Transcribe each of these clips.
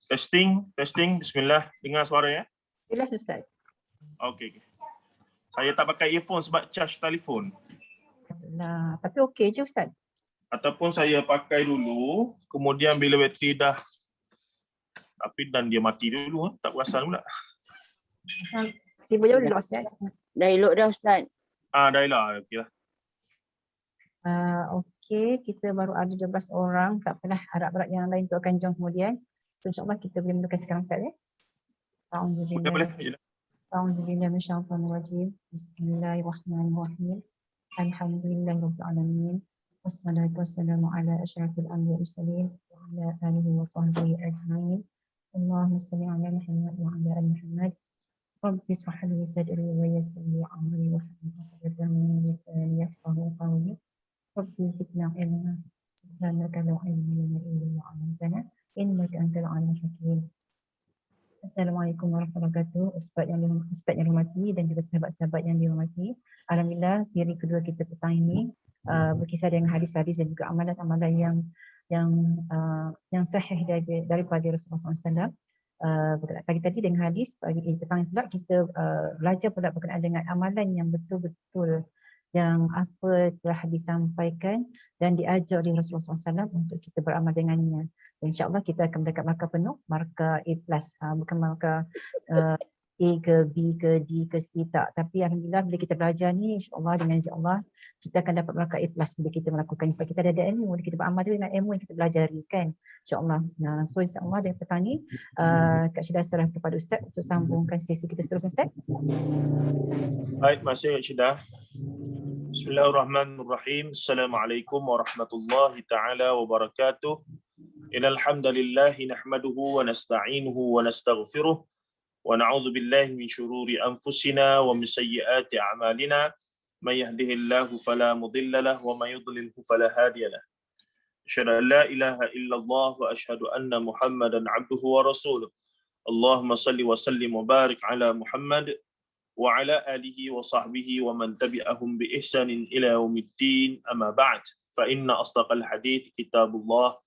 Testing. Bismillah. Dengar suara ya? Jelas Ustaz. Okey. Saya tak pakai earphone sebab charge telefon. Nah, tapi okey je Ustaz. Ataupun saya pakai dulu, kemudian bila bateri dah dan dia mati dulu, tak perasan pula. Tiba je dah Ustaz. Dah elok dah Ustaz. Dah elok. Okeylah. Okey, kita baru ada 12 orang. Tak apalah, harap-harap yang lain tu akan join kemudian. So, insyaAllah kita boleh mulakan sekarang Ustaz ya. Boleh. A'udzubillah minasyaitonirrajim. Bismillahirrahmanirrahim. Alhamdulillahirabbil alamin. Wassalatu wassalamu ala asyrafil anbiya'i wal mursalin wa ala alihi wa sahbihi ajma'in. Allahumma shalli ala Muhammad wa ala ali Muhammad. Rabbi ishrah li sadri wa yassir li amri wahlul 'uqdatam min lisani yafqahu qawli. Rabbi zidna ilma. Subhanaka la ilma lana illa ma 'allamtana innaka antal 'alimul hakim. Assalamualaikum warahmatullahi wabarakatuh. Ustaz yang dihormati dan juga sahabat-sahabat yang dihormati. Alhamdulillah siri kedua kita petang ini berkisar dengan hadis-hadis dan juga amalan-amalan yang sahih daripada Rasulullah SAW. Pagi tadi dengan hadis, pagi petang pula kita belajar pula berkenaan dengan amalan yang betul-betul yang apa telah disampaikan dan diajar oleh Rasulullah SAW untuk kita beramal dengannya. InsyaAllah kita akan mendapat markah penuh, markah A+, bukan markah A ke B ke D ke C tak. Tapi Alhamdulillah bila kita belajar ni, insyaAllah dengan izin Allah, kita akan dapat markah A+ bila kita melakukan. Sebab kita ada ilmu, kita beramal dengan ilmu yang kita belajari kan. InsyaAllah. So insyaAllah dari petang ni, Kak Syedah serah kepada Ustaz untuk sambungkan sesi kita seterusnya Ustaz. Baik, masih Kak Syedah. Bismillahirrahmanirrahim. Assalamualaikum warahmatullahi taala wabarakatuh. Innal hamdalillah nahmaduhu wa nasta'inuhu wa nastaghfiruh wa na'udzu billahi min shururi anfusina wa min sayyiati a'malina may yahdihillahu fala mudilla lahu wa may yudlilhu fala hadiya lahu. Asyhadu an la ilaha illallah wa asyhadu anna Muhammadan 'abduhu wa rasuluh. Allahumma shalli wa sallim wa barik ala Muhammad wa ala alihi wa sahbihi wa man tabi'ahum bi ihsanin ila yaumiddin, amma ba'd. Fa inna asdaqal hadits kitabullah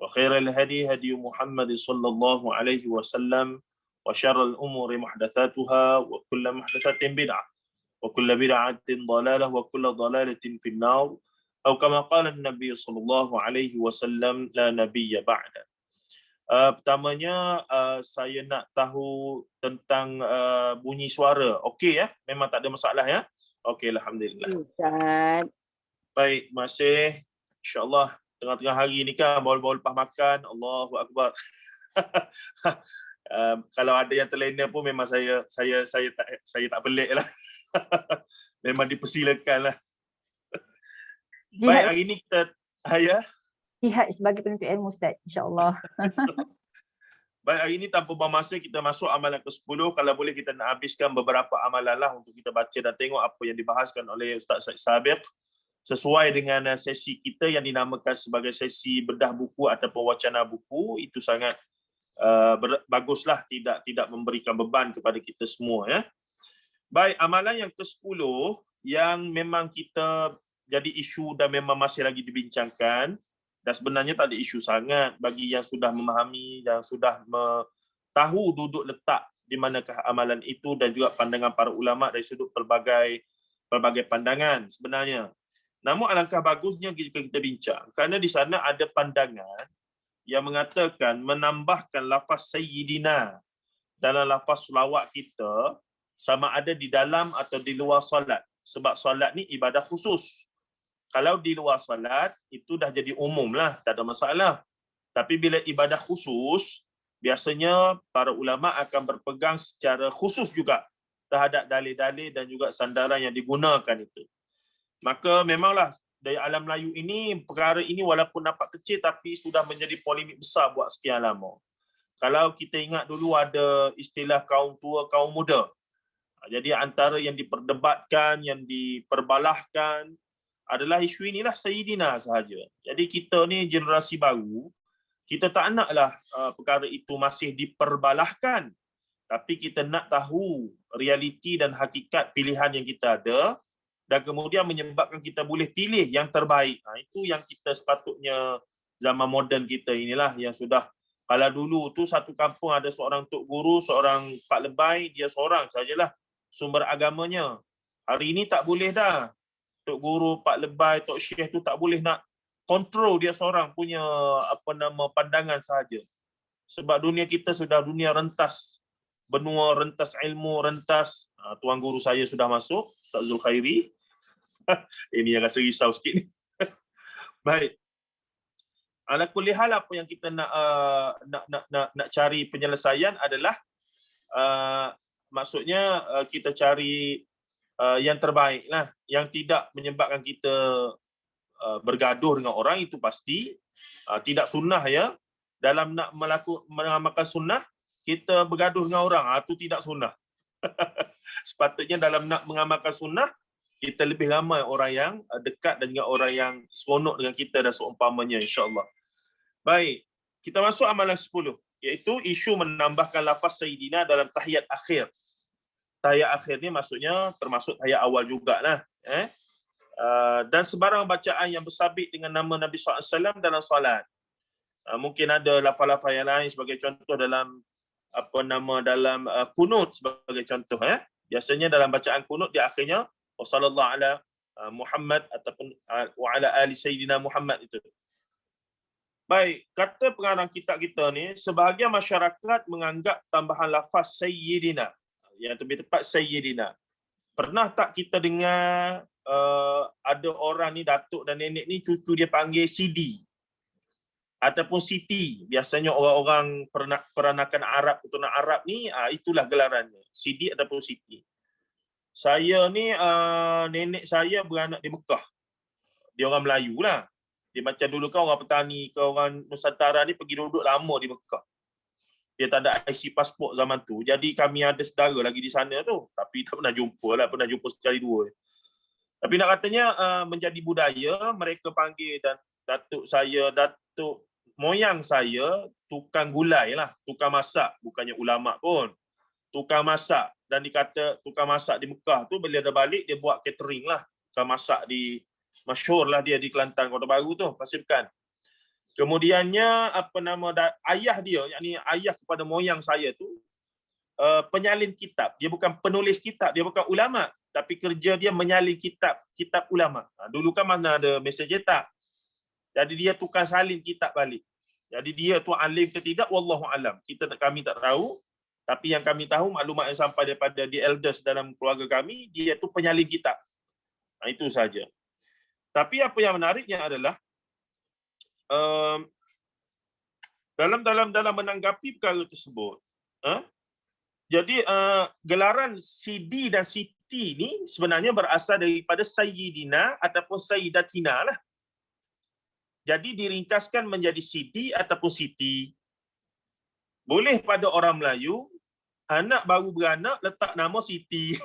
wa khairal hadi hadi Muhammad sallallahu alaihi wasallam wa syarrul umuri muhdatsatuha wa kullu muhdatsatin bid'ah wa kullu bid'atin dhalalah wa kullu dhalalatin fin nar atau kama qala an-nabi sallallahu alaihi wasallam la nabiyya ba'da. Pertamanya saya nak tahu tentang bunyi suara. Okey ya? Memang tak ada masalah ya? Okey, alhamdulillah. Ustaz. Baik, masih insya-Allah tengah-tengah hari ni kan baru-baru lepas makan, Allahu akbar. Kalau ada yang terlena pun memang saya tak pelik lah. Memang dipersilakan lah. Baik, hari ni kita Jihad sebagai penuntut ilmu Ustaz, insya-Allah. Baik, hari ini tanpa buang masa kita masuk amalan ke-10. Kalau boleh kita nak habiskan beberapa amalan lah untuk kita baca dan tengok apa yang dibahaskan oleh Ustaz Said Sabiq sesuai dengan sesi kita yang dinamakan sebagai sesi bedah buku ataupun wacana buku. Itu sangat baguslah, tidak memberikan beban kepada kita semua ya. Baik, amalan yang ke-10 yang memang kita jadi isu dan memang masih lagi dibincangkan. Dan sebenarnya tak ada isu sangat bagi yang sudah memahami, yang sudah tahu duduk letak di manakah amalan itu dan juga pandangan para ulama dari sudut pelbagai pandangan sebenarnya. Namun alangkah bagusnya jika kita bincang kerana di sana ada pandangan yang mengatakan menambahkan lafaz sayyidina dalam lafaz selawat kita sama ada di dalam atau di luar solat. Sebab solat ni ibadah khusus. Kalau di luar solat, itu dah jadi umum lah, tak ada masalah. Tapi bila ibadah khusus, biasanya para ulama akan berpegang secara khusus juga terhadap dalil-dalil dan juga sandaran yang digunakan itu. Maka memanglah dari alam Melayu ini, perkara ini walaupun nampak kecil tapi sudah menjadi polemik besar buat sekian lama. Kalau kita ingat dulu ada istilah kaum tua, kaum muda. Jadi antara yang diperdebatkan, yang diperbalahkan adalah isu inilah Sayyidina sahaja. Jadi kita ni generasi baru, kita tak naklah perkara itu masih diperbalahkan. Tapi kita nak tahu realiti dan hakikat pilihan yang kita ada dan kemudian menyebabkan kita boleh pilih yang terbaik. Itu yang kita sepatutnya zaman moden kita inilah yang sudah Kalau dulu tu satu kampung ada seorang tok guru, seorang pak lebay, dia seorang sajalah sumber agamanya. Hari ini tak boleh dah. Tok guru, pak lebay, tok syekh tu tak boleh nak kontrol dia seorang punya pandangan sahaja. Sebab dunia kita sudah dunia rentas, benua rentas ilmu, rentas. Tuan guru saya sudah masuk, Ustaz Zulkhairi. Ini yang rasa risau sikit ni. Baik. Ala kulli hal, apa yang kita nak cari penyelesaian adalah maksudnya kita cari yang terbaik lah, yang tidak menyebabkan kita bergaduh dengan orang, itu pasti tidak sunnah ya. Dalam nak mengamalkan sunnah, kita bergaduh dengan orang, itu tidak sunnah. Sepatutnya dalam nak mengamalkan sunnah, kita lebih ramai orang yang dekat dengan orang yang seronok dengan kita dan seumpamanya, insya-Allah. Baik, kita masuk amalan 10, iaitu isu menambahkan lafaz Sayyidina dalam tahiyat akhir. Tahiyat akhir ni maksudnya termasuk tahiyat awal jugalah. Dan sebarang bacaan yang bersabit dengan nama Nabi SAW dalam solat. Mungkin ada lafaz-lafaz yang lain sebagai contoh dalam dalam kunut sebagai contoh. Biasanya dalam bacaan kunut di akhirnya wassallallahu ala Muhammad ataupun wa ala ali Sayyidina Muhammad itu. Baik, kata pengarang kitab kita ni, sebahagian masyarakat menganggap tambahan lafaz Sayyidina, yang lebih tepat Sayyidina. Pernah tak kita dengar ada orang ni, datuk dan nenek ni, cucu dia panggil Sidi ataupun Siti? Biasanya orang-orang peranakan Arab, keturunan Arab ni, itulah gelarannya, Sidi ataupun Siti. Saya ni, nenek saya beranak di Mekah. Dia orang Melayu lah. Dia macam dulu kan orang petani ke orang Nusantara ni pergi duduk lama di Mekah. Dia tak ada IC pasport zaman tu. Jadi kami ada saudara lagi di sana tu. Tapi tak pernah jumpa lah. Pernah jumpa sekali dua. Tapi nak katanya menjadi budaya, mereka panggil dan datuk moyang saya tukang gulai lah. Tukang masak. Bukannya ulama pun. Tukang masak. Dan dikata tukang masak di Mekah tu, bila dia balik, dia buat catering lah. Tukang masak masyhur lah dia di Kelantan, Kota Baru tu, Pasir Pekan. Kemudiannya ayah dia, yakni ayah kepada moyang saya tu penyalin kitab. Dia bukan penulis kitab, dia bukan ulama, tapi kerja dia menyalin kitab ulama. Dulu kan mana ada mesin cetak. Jadi dia tukang salin kitab balik. Jadi dia tu alim ke tidak, wallahu alam. Kami tak tahu, tapi yang kami tahu, maklumat yang sampai daripada the elders dalam keluarga kami, dia tu penyalin kitab. Itu saja. Tapi apa yang menariknya adalah dalam menanggapi perkara tersebut, jadi gelaran Sidi dan Siti ni sebenarnya berasal daripada Sayyidina ataupun Sayyidatina lah. Jadi diringkaskan menjadi Sidi ataupun Siti. Boleh pada orang Melayu, anak baru beranak letak nama Siti.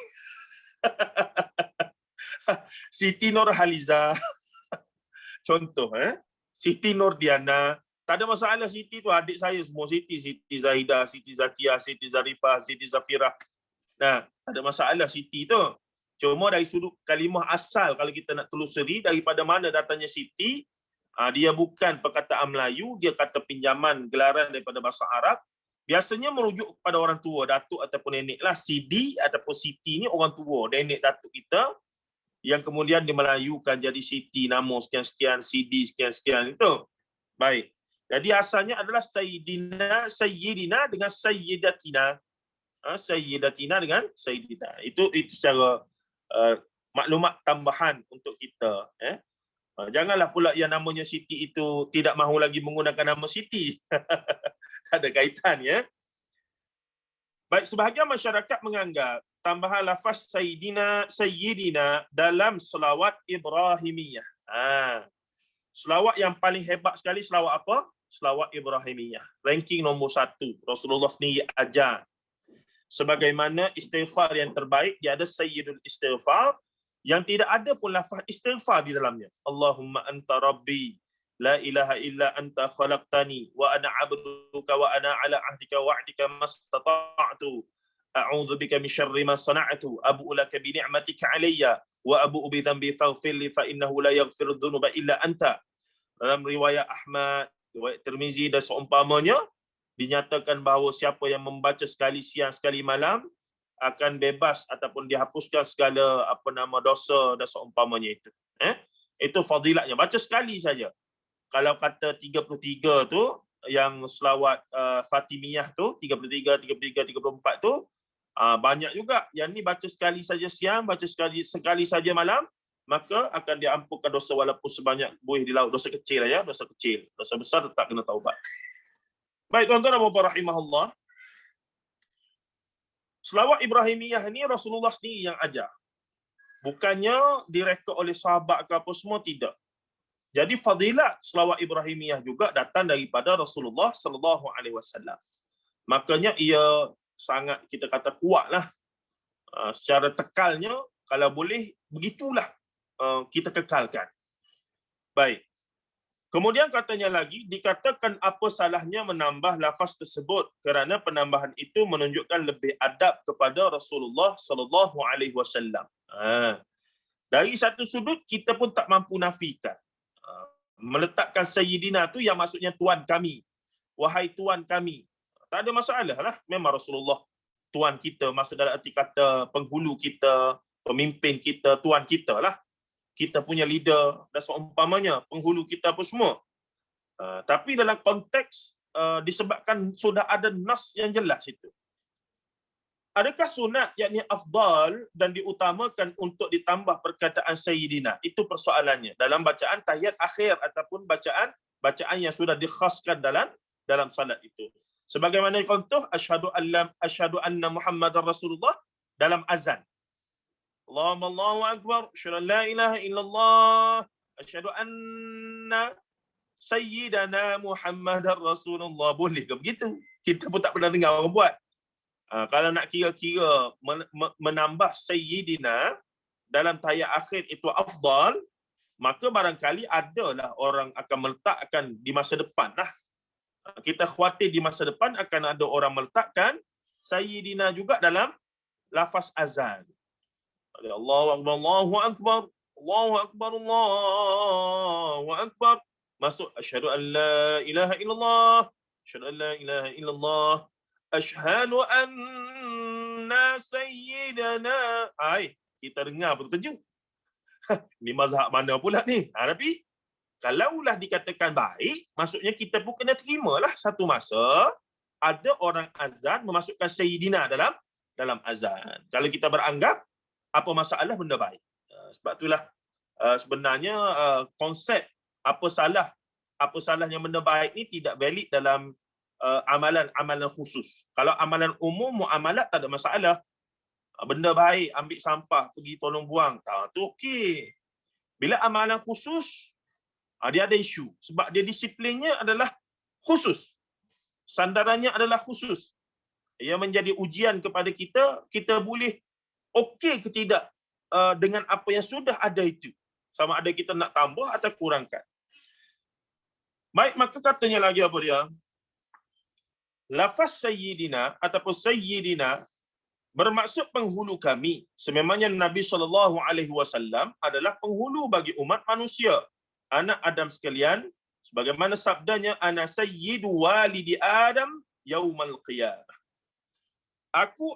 Siti Nurhaliza. Contoh, Siti Nurdiana. Tak ada masalah Siti tu, adik saya semua Siti. Siti Zahidah, Siti Zakiah, Siti Zarifah, Siti Zafirah. Nah, tak ada masalah Siti tu. Cuma dari sudut kalimah asal, kalau kita nak telusuri daripada mana datangnya Siti, dia bukan perkataan Melayu, dia kata pinjaman gelaran daripada bahasa Arab. Biasanya merujuk kepada orang tua, datuk ataupun nenek lah. Sidi ataupun Siti ni orang tua, nenek datuk kita, yang kemudian dimelayukan jadi Siti, nama sekian-sekian, Sidi sekian-sekian itu. Baik. Jadi asalnya adalah Sayyidina dengan Sayyidatina. Sayyidatina dengan Sayyidina. Itu secara maklumat tambahan untuk kita. Janganlah pula yang namanya Siti itu tidak mahu lagi menggunakan nama Siti. Tak ada kaitan ya. Baik, sebahagian masyarakat menganggap tambahan lafaz Sayyidina dalam selawat Ibrahimiyah. Selawat yang paling hebat sekali selawat apa? Selawat Ibrahimiyah. Ranking nombor 1. Rasulullah sendiri ajar. Sebagaimana istighfar yang terbaik, dia ada Sayyidul Istighfar, yang tidak ada pun lafaz istighfar di dalamnya. Allahumma anta rabbi, la ilaha illa anta khalaqtani, wa ana abduka wa ana ala ahdika wa'dika mastata'tu. A'udzu bika min syarri ma sana'tu, abu'u laka bi ni'matika 'alayya wa abu'u bi dhanbi faghfir li fa innahu la yaghfiru dzunuba illa anta. Dalam riwayat Ahmad, riwayat Tirmizi dan seumpamanya, dinyatakan bahawa siapa yang membaca sekali siang sekali malam akan bebas ataupun dihapuskan segala dosa umpamanya itu. Itu fadilatnya. Baca sekali saja. Kalau kata 33 tu yang selawat Fatimiyah tu 33, 33, 34 tu banyak juga. Yang ni baca sekali saja siang, baca sekali saja malam, maka akan diampunkan dosa walaupun sebanyak buih di laut. Dosa kecil ya, dosa kecil. Dosa besar tetap kena taubat. Baik tuan-tuan dan puan-puan rahimahullah. Selawat Ibrahimiyah ni Rasulullah sendiri yang ajar. Bukannya direka oleh sahabat ke apa semua, tidak. Jadi fadilat selawat Ibrahimiyah juga datang daripada Rasulullah sallallahu alaihi wasallam. Makanya ia sangat kita kata kuatlah. Secara tekalnya kalau boleh begitulah kita kekalkan. Baik. Kemudian katanya lagi, dikatakan apa salahnya menambah lafaz tersebut kerana penambahan itu menunjukkan lebih adab kepada Rasulullah sallallahu alaihi wasallam. Dari satu sudut kita pun tak mampu nafikan. Meletakkan Sayyidina tu yang maksudnya tuan kami. Wahai tuan kami. Tak ada masalah lah. Memang Rasulullah tuan kita, maksud dalam arti kata penghulu kita, pemimpin kita, tuan kita lah. Kita punya leader dan seumpamanya, penghulu kita apa semua. Tapi dalam konteks disebabkan sudah ada nas yang jelas itu. Adakah sunat yakni afdal dan diutamakan untuk ditambah perkataan Sayyidina? Itu persoalannya. Dalam bacaan tahiyat akhir ataupun bacaan yang sudah dikhaskan dalam salat itu. Sebagaimana contoh asyhadu anna Muhammadar Rasulullah dalam azan. Allahu akbar, asyhadu an la ilaha illallah, asyhadu anna sayyidana Muhammadar Rasulullah. Boleh ke begitu? Kita pun tak pernah dengar orang buat. Kalau nak kira-kira menambah Sayyidina dalam tahiyat akhir itu afdal, maka barangkali adalah orang akan meletakkan di masa depan lah. Kita khawatir di masa depan akan ada orang meletakkan Sayyidina juga dalam lafaz azan. Allahu akbar, Allahu akbar, Allahu akbar, Allahu akbar. Masuk asyhadu an la ilaha illallah, asyhadu an la ilaha illallah, asyhadu anna sayyidana. Kita dengar betul terkejut. Ni mazhab mana pula ni? Tapi kalaulah dikatakan baik, maksudnya kita pun kena terimalah satu masa ada orang azan memasukkan Sayyidina dalam azan. Kalau kita beranggap apa masalah, benda baik. Sebab itulah sebenarnya konsep apa salahnya benda baik ni tidak valid dalam amalan khusus. Kalau amalan umum, muamalat tak ada masalah. Benda baik, ambil sampah, pergi tolong buang, tu okey. Bila amalan khusus, dia ada isu. Sebab dia disiplinnya adalah khusus. Sandarannya adalah khusus. Ia menjadi ujian kepada kita, kita boleh okey ke tidak dengan apa yang sudah ada itu. Sama ada kita nak tambah atau kurangkan. Baik, maka katanya lagi apa dia? Lafaz Sayyidina ataupun Sayyidina bermaksud penghulu kami. Sememangnya Nabi SAW adalah penghulu bagi umat manusia, anak Adam sekalian, sebagaimana sabdanya, ana sayyidu walidi Adam yaumal qiyamah. Aku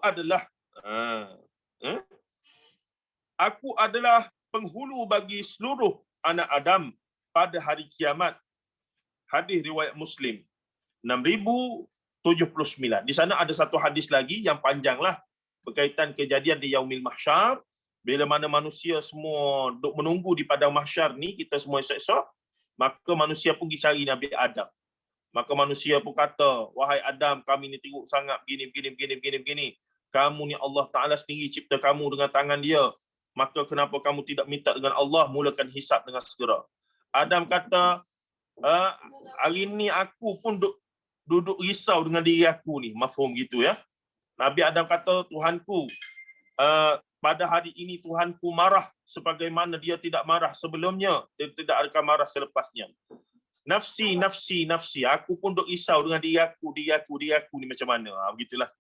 adalah penghulu bagi seluruh anak Adam pada hari kiamat. Hadis riwayat Muslim 6079. Di sana ada satu hadis lagi yang panjanglah berkaitan kejadian di Yaumil Mahsyar, bila mana manusia semua duk menunggu di padang mahsyar ni, kita semua esok-esok, maka manusia pun pergi cari Nabi Adam. Maka manusia pun kata, wahai Adam, kami ni teruk sangat begini. Kamu ni Allah Ta'ala sendiri cipta kamu dengan tangan dia. Maka kenapa kamu tidak minta dengan Allah, mulakan hisab dengan segera. Adam kata, hari ni aku pun duduk risau dengan diri aku ni. Mafhum gitu ya. Nabi Adam kata, Tuhanku, pada hari ini Tuhanku marah sebagaimana dia tidak marah sebelumnya, dia tidak akan marah selepasnya. Nafsi. Aku pun duk risau dengan diri aku ni macam mana. Begitulah.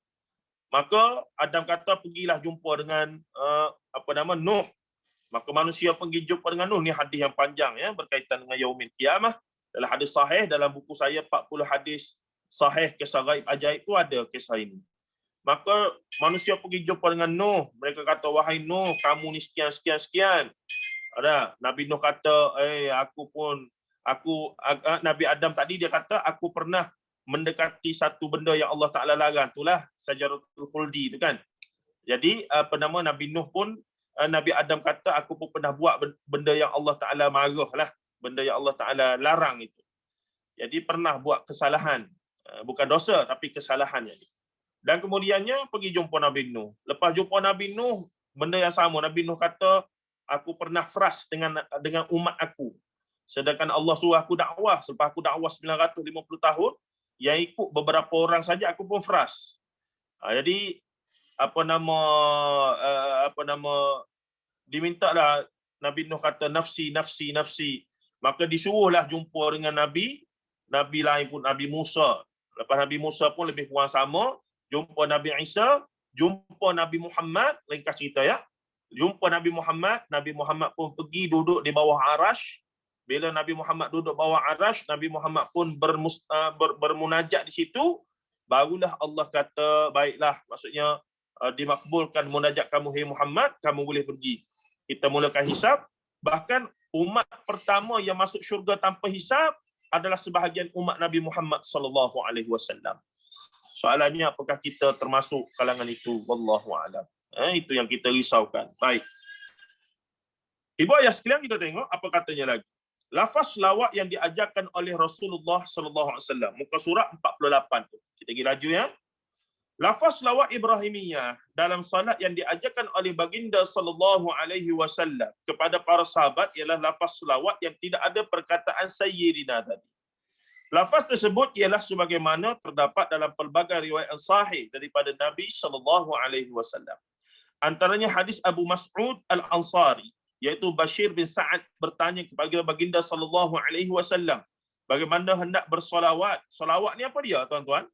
Maka Adam kata, pergilah jumpa dengan Nuh. Maka manusia pergi jumpa dengan Nuh. Ni hadis yang panjang ya, berkaitan dengan Yaumil Qiyamah. Dalam hadis sahih, dalam buku saya 40 hadis sahih, kisah gaib ajaib tu ada kisah ini. Maka manusia pergi jumpa dengan Nuh. Mereka kata, wahai Nuh, kamu ni sekian. Ada Nabi Nuh kata, Nabi Adam tadi dia kata, aku pernah mendekati satu benda yang Allah Ta'ala larang. Itulah Syajaratul Khuldi tu kan. Jadi Nabi Nuh pun, Nabi Adam kata, aku pun pernah buat benda yang Allah Ta'ala marah lah. Benda yang Allah Ta'ala larang itu. Jadi pernah buat kesalahan. Bukan dosa, tapi kesalahan. Jadi. Dan kemudiannya pergi jumpa Nabi Nuh. Lepas jumpa Nabi Nuh, benda yang sama. Nabi Nuh kata, aku pernah fras dengan umat aku. Sedangkan Allah suruh aku dakwah. Selepas aku dakwah 950 tahun, yang ikut beberapa orang saja aku pun fras. Jadi dimintalah Nabi Nuh kata nafsi. Maka disuruhlah jumpa dengan Nabi lain pun, Nabi Musa. Lepas Nabi Musa pun lebih kurang sama, jumpa Nabi Isa, jumpa Nabi Muhammad, ringkas cerita ya. Jumpa Nabi Muhammad pun pergi duduk di bawah arash. Bila Nabi Muhammad duduk bawah arash, Nabi Muhammad pun bermunajat di situ, barulah Allah kata, baiklah, maksudnya dimakbulkan munajat kamu, hai Muhammad, kamu boleh pergi. Kita mulakan hisab. Bahkan umat pertama yang masuk syurga tanpa hisab adalah sebahagian umat Nabi Muhammad sallallahu alaihi wasallam. Soalannya, apakah kita termasuk kalangan itu? Wallahu a'lam. Itu yang kita risaukan. Baik. Ibu ayah sekalian, kita tengok apa katanya lagi. Lafaz selawat yang diajarkan oleh Rasulullah sallallahu alaihi wasallam. Muka surat 48 tu. Kita pergi laju ya. Lafaz selawat Ibrahimiyah dalam salat yang diajarkan oleh baginda sallallahu alaihi wasallam kepada para sahabat ialah lafaz selawat yang tidak ada perkataan sayyidina tadi. Lafaz tersebut ialah sebagaimana terdapat dalam pelbagai riwayat sahih daripada Nabi sallallahu alaihi wasallam. Antaranya hadis Abu Mas'ud Al-Ansari, iaitu Bashir bin Sa'ad bertanya kepada baginda sallallahu alaihi wasallam bagaimana hendak bersolawat. Solawat ni apa dia, tuan-tuan?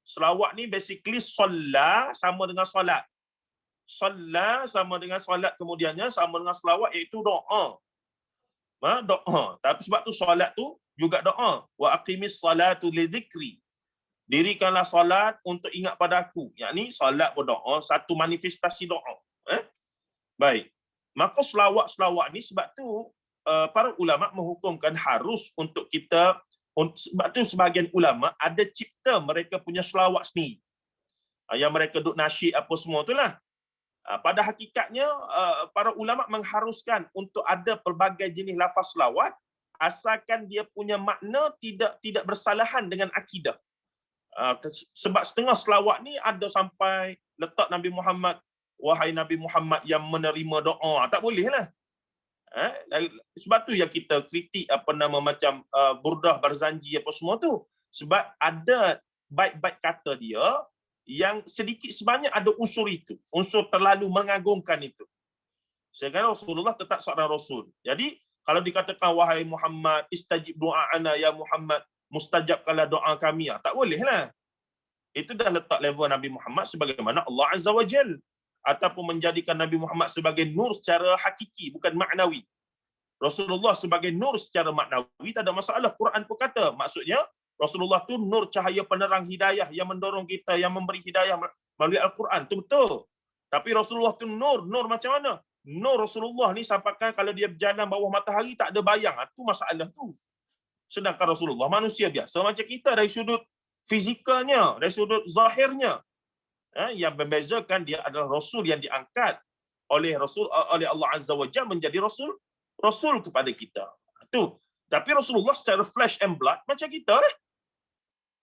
Selawat ni basically solat sama dengan solat. Solat sama dengan solat, kemudiannya sama dengan selawat, iaitu doa. Doa. Tapi sebab tu solat tu juga doa. Wa aqimis salatu lidzikri. Dirikanlah solat untuk ingat padaku. Yakni solat berdoa, satu manifestasi doa. Baik. Maka selawat ni sebab tu para ulama menghukumkan harus untuk kita. Sebab tu sebahagian ulama ada cipta mereka punya selawat sendiri. Yang mereka duk nasyid apa semua tu lah. Pada hakikatnya para ulama mengharuskan untuk ada pelbagai jenis lafaz selawat asalkan dia punya makna tidak bersalahan dengan akidah. Sebab setengah selawat ni ada sampai letak Nabi Muhammad, wahai Nabi Muhammad yang menerima doa. Tak boleh lah. Sebab tu yang kita kritik macam Burdah Barzanji apa semua tu. Sebab ada baik-baik kata dia yang sedikit sebanyak ada unsur itu. Unsur terlalu mengagungkan itu. Sedangkan Rasulullah tetap seorang Rasul. Jadi kalau dikatakan wahai Muhammad, istajib doa'ana ya Muhammad, mustajabkanlah doa kami. Tak boleh lah. Itu dah letak level Nabi Muhammad sebagaimana Allah Azza wa Jal. Ataupun menjadikan Nabi Muhammad sebagai nur secara hakiki, bukan maknawi. Rasulullah sebagai nur secara maknawi, tak ada masalah. Quran pun kata, maksudnya Rasulullah tu nur, cahaya penerang hidayah yang mendorong kita, yang memberi hidayah melalui Al-Quran. Itu betul. Tapi Rasulullah tu nur macam mana? Nur Rasulullah ni sampaikan kalau dia berjalan bawah matahari tak ada bayang. Itu masalah tu. Sedangkan Rasulullah manusia biasa macam kita dari sudut fizikalnya, dari sudut zahirnya. Yang membezakan dia adalah Rasul yang diangkat oleh Allah Azza wa Jalla menjadi Rasul kepada kita. Itu. Tapi Rasulullah secara flesh and blood macam kita lah.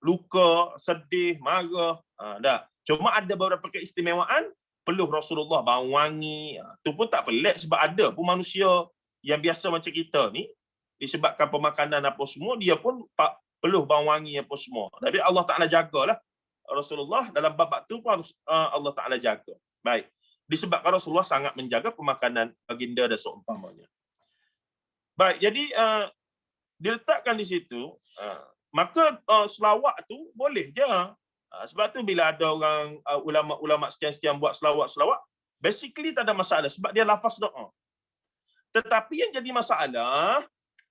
Luka, sedih, marah. Dah. Cuma ada beberapa keistimewaan, peluh Rasulullah bau wangi. Itu pun tak pelik sebab ada pun manusia yang biasa macam kita ni, disebabkan pemakanan apa semua, dia pun peluh bau wangi apa semua. Tapi Allah Ta'ala jagalah Rasulullah dalam bab tu pun Allah Ta'ala jaga. Baik. Disebabkan Rasulullah sangat menjaga pemakanan baginda dan seumpamanya. Baik, jadi diletakkan di situ, maka selawat tu boleh je. Sebab tu bila ada orang ulama-ulama sekian-sekian buat selawat, basically tak ada masalah sebab dia lafaz doa. Tetapi yang jadi masalah,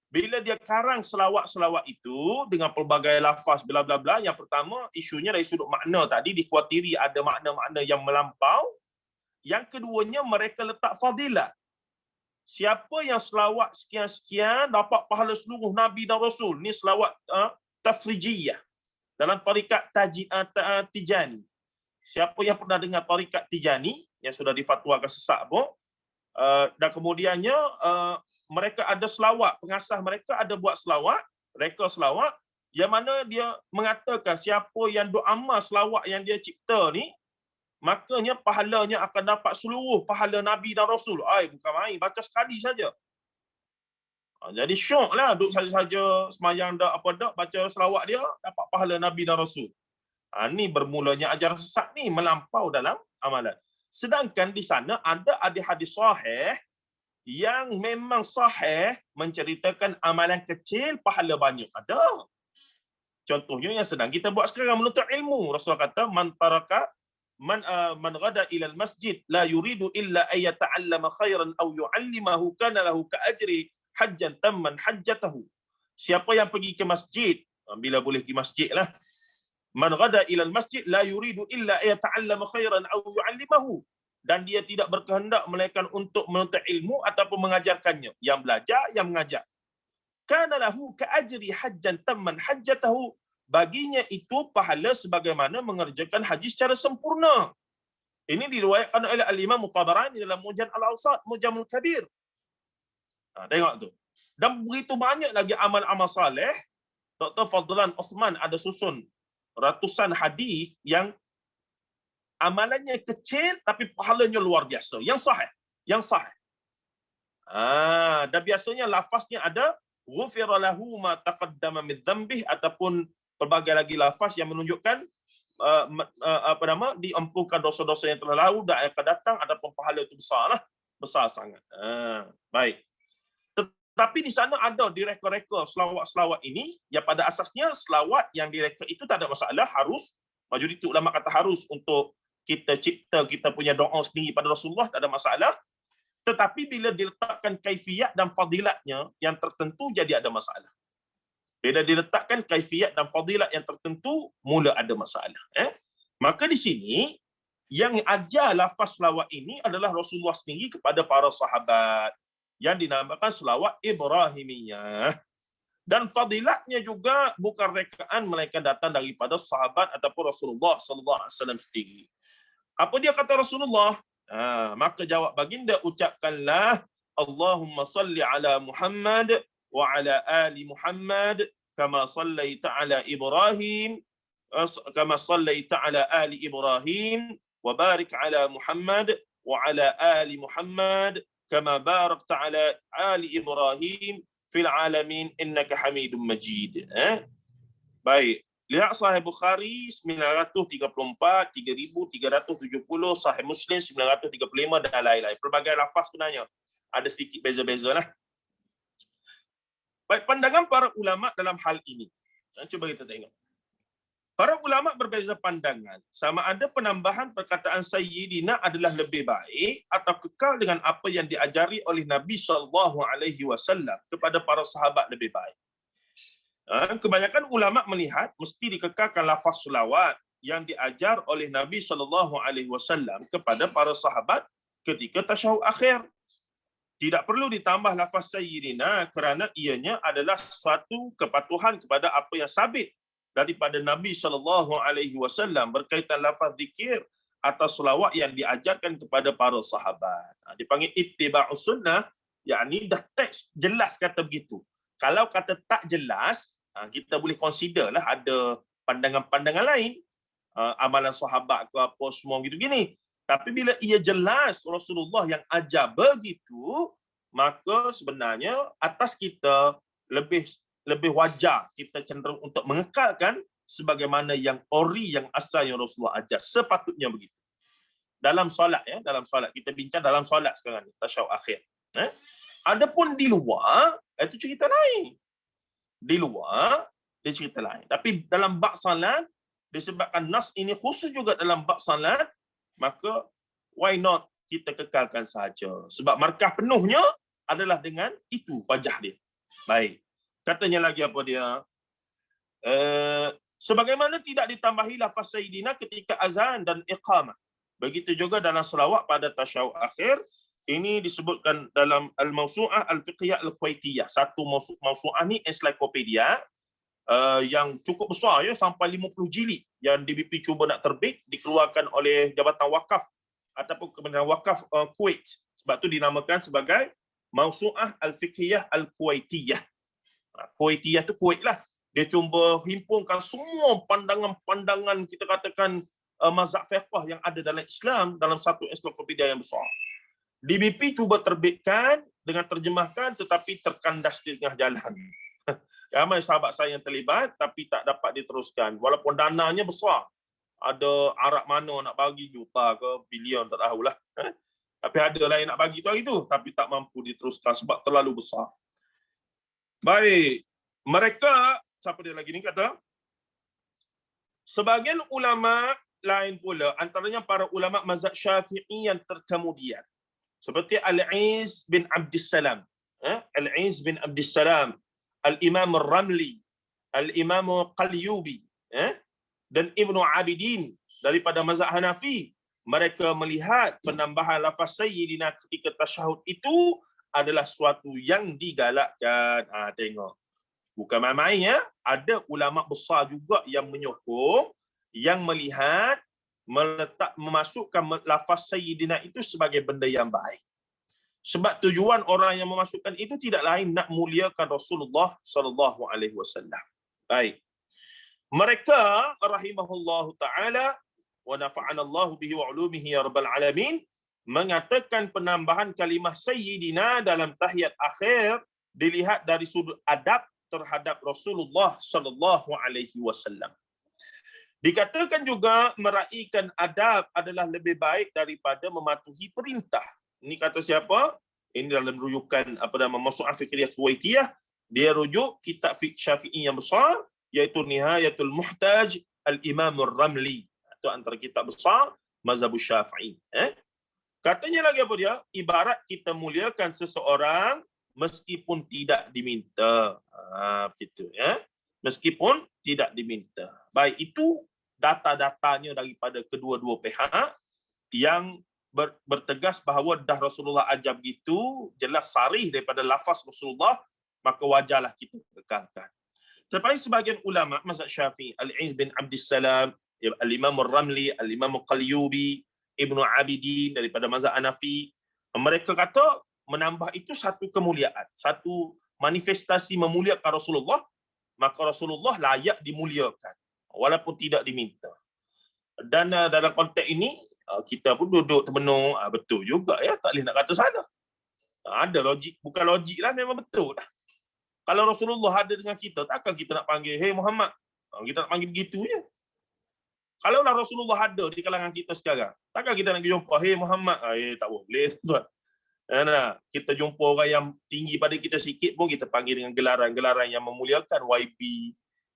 Bila dia karang selawat-selawat itu dengan pelbagai lafaz bla bla bla, yang pertama isunya dari sudut makna tadi dikhawatiri ada makna-makna yang melampau. Yang keduanya mereka letak fadilah. Siapa yang selawat sekian-sekian dapat pahala seluruh nabi dan rasul. Ni selawat tafrijiyah dalam tarikat Tijani. Siapa yang pernah dengar tarikat Tijani yang sudah difatwakan sesat pun, dan kemudiannya mereka ada selawat, pengasas mereka ada buat selawat, reka selawat yang mana dia mengatakan siapa yang doa amal selawat yang dia cipta ni, makanya pahalanya akan dapat seluruh pahala nabi dan rasul. Bukan main, baca sekali saja. Jadi syoklah duduk saja-saja semayang dak apa dak baca selawat dia dapat pahala nabi dan rasul. Ni bermulanya ajaran sesat ni melampau dalam amalan. Sedangkan di sana ada hadis sahih yang memang sahih menceritakan amalan kecil pahala banyak. Ada. Contohnya yang sedang kita buat sekarang menuntut ilmu. Rasulullah kata man ghada ila al-masjid la yuridu illa ay yata'allama khairan aw yu'allimahu kana lahu ka ajri hajjan tamman hajjatahu. Siapa yang pergi ke masjid, bila boleh pergi masjid lah. Man ghada ila al-masjid la yuridu illa ay yata'allama khairan aw yu'allimahu. Dan dia tidak berkehendak melainkan untuk menuntut ilmu ataupun mengajarkannya. Yang belajar, yang mengajar. Kana lahu ka ajri hajjan tamman hajjatahu. Baginya itu pahala sebagaimana mengerjakan haji secara sempurna. Ini diriwayatkan oleh Al-Imam Tabarani dalam Mu'jam Al-Awsat, Mu'jamul Kabir. Tengok tu. Dan begitu banyak lagi amal-amal saleh. Dr. Fadlan Osman ada susun ratusan hadis yang amalannya kecil tapi pahalanya luar biasa. Yang sahih. Yang sahih. Dan biasanya lafaznya ada ghufira lahu ma taqaddama min dhanbih, ataupun pelbagai lagi lafaz yang menunjukkan diampunkan dosa-dosa yang telah lalu dan akan datang, adapun pahala itu besarlah, besar sangat. Baik. Tetapi di sana ada direka-reka selawat-selawat ini yang pada asasnya selawat yang direka itu tak ada masalah, harus, majoriti ulama kata harus untuk kita cipta kita punya doa sendiri pada Rasulullah, tak ada masalah. Tetapi bila diletakkan kaifiyat dan fadilatnya yang tertentu, jadi ada masalah. Bila diletakkan kaifiyat dan fadilat yang tertentu, mula ada masalah. Maka di sini, yang ajar lafaz selawat ini adalah Rasulullah sendiri kepada para sahabat, yang dinamakan selawat Ibrahimiyah. Dan fadilatnya juga bukan rekaan melainkan datang daripada sahabat ataupun Rasulullah SAW sendiri. Apa dia kata Rasulullah? Maka jawab baginda, ucapkanlah Allahumma salli ala Muhammad wa ala ali Muhammad kama sallaita ala Ibrahim ali Ibrahim wa barik ala Muhammad wa ala ali Muhammad kama barakta ala ali Ibrahim fil alamin innaka Hamidum Majid. Baik. Lihat Sahih Bukhari 934, 3370, Sahih Muslim 935 dan lain-lain. Pelbagai lafaz sebenarnya ada sedikit beza-beza lah. Baik, pandangan para ulama dalam hal ini. Cuba kita tengok. Para ulama berbeza pandangan. Sama ada penambahan perkataan Sayyidina adalah lebih baik atau kekal dengan apa yang diajari oleh Nabi SAW kepada para sahabat lebih baik. Kebanyakan ulama melihat mesti dikekalkan lafaz selawat yang diajar oleh Nabi SAW kepada para sahabat ketika tasyahud akhir. Tidak perlu ditambah lafaz Sayyidina kerana ianya adalah suatu kepatuhan kepada apa yang sabit daripada Nabi SAW berkaitan lafaz zikir atau selawat yang diajarkan kepada para sahabat. Dipanggil ittiba'us sunnah, yakni dah teks jelas kata begitu. Kalau kata tak jelas, kita boleh consider lah ada pandangan-pandangan lain, amalan sahabat ke apa semua gitu-gini. Tapi bila ia jelas Rasulullah yang ajar begitu, maka sebenarnya atas kita lebih wajar kita cenderung untuk mengekalkan sebagaimana yang ori yang asalnya Rasulullah ajar. Sepatutnya begitu. Dalam solat kita bincang dalam solat sekarang ni, tasyahud akhir. Adapun di luar, itu cerita lain. Di luar, dia cerita lain. Tapi dalam bab salat, disebabkan nas ini khusus juga dalam bab salat, maka why not kita kekalkan saja. Sebab markah penuhnya adalah dengan itu wajah dia. Baik. Katanya lagi apa dia? Sebagaimana tidak ditambahi lafaz Sayyidina ketika azan dan iqamah. Begitu juga dalam selawat pada tasyahud akhir. Ini disebutkan dalam Al-Mawsu'ah Al-Fiqhiyah Al-Kuwaitiyah. Satu mawsu'ah ni ensiklopedia yang cukup besar ya, sampai 50 jilid yang DBP cuba nak terbit, dikeluarkan oleh Jabatan Wakaf ataupun Kementerian Wakaf Kuwait. Sebab tu dinamakan sebagai Mawsu'ah Al-Fiqhiyah Al-Kuwaitiyah. Kuwaitiyah tu Kuwait lah. Dia cuba himpunkan semua pandangan-pandangan, kita katakan mazhab fiqh yang ada dalam Islam dalam satu ensiklopedia yang besar. DBP cuba terbitkan dengan terjemahkan tetapi terkandas di tengah jalan. Ramai sahabat saya yang terlibat tapi tak dapat diteruskan. Walaupun dananya besar. Ada Arab mana nak bagi, juta ke bilion, tak tahulah. Tapi ada lah yang nak bagi tu hari tu, tapi tak mampu diteruskan sebab terlalu besar. Baik. Mereka, siapa dia lagi ni kata? Sebagian ulama lain pula, antaranya para ulama mazhab Syafi'i yang terkemudian. Seperti Al-Iz bin Abdissalam. Al-Iz bin Abdissalam. Al-Imam Ar-Ramli. Al-Imam Qalyubi. Dan Ibnu Abidin daripada mazhab Hanafi. Mereka melihat penambahan lafaz Sayyidina ketika tasyahud itu adalah suatu yang digalakkan. Tengok. Bukan main-main ya. Ada ulama besar juga yang menyokong, yang melihat memasukkan lafaz Sayyidina itu sebagai benda yang baik. Sebab tujuan orang yang memasukkan itu tidak lain nak muliakan Rasulullah sallallahu alaihi wasallam. Baik. Mereka rahimahullahu taala wa nafa'ana Allah bihi wa ulumihi ya rabbal alamin mengatakan penambahan kalimah Sayyidina dalam tahiyat akhir dilihat dari sudut adab terhadap Rasulullah sallallahu alaihi wasallam. Dikatakan juga meraihkan adab adalah lebih baik daripada mematuhi perintah. Ini kata siapa? Ini dalam rujukan Mawsu'ah Fiqhiyah Kuwaitiyah. Dia rujuk kitab fiqh Syafi'i yang besar, iaitu Nihayatul Muhtaj Al-Imam Ar-Ramli. Itu antara kitab besar mazhab Syafi'i. Katanya lagi apa dia? Ibarat kita muliakan seseorang meskipun tidak diminta. Begitu ya. Meskipun tidak diminta. Baik, itu data-datanya daripada kedua-dua pihak yang bertegas bahawa dah Rasulullah ajar begitu, jelas sarih daripada lafaz Rasulullah, maka wajarlah kita kekalkan. Tetapi sebagian ulama mazhab Syafi'i, Al-Iz bin Abdissalam, Al-Imam Ar-Ramli, Al-Imam Qalyubi, Ibnu Abidin daripada mazhab Hanafi, mereka kata menambah itu satu kemuliaan, satu manifestasi memuliakan Rasulullah, maka Rasulullah layak dimuliakan walaupun tidak diminta. Dan dalam konteks ini kita pun duduk termenung, betul juga ya, tak boleh nak kata salah. Ada logik, bukan logik lah, memang betul lah. Kalau Rasulullah ada dengan kita, takkan kita nak panggil, hey Muhammad. Kita nak panggil begitu je. Kalau lah Rasulullah ada di kalangan kita sekarang, takkan kita nak jumpa, hey Muhammad. Tak boleh tuan. Kita jumpa orang yang tinggi pada kita sikit pun kita panggil dengan gelaran-gelaran yang memuliakan. YB,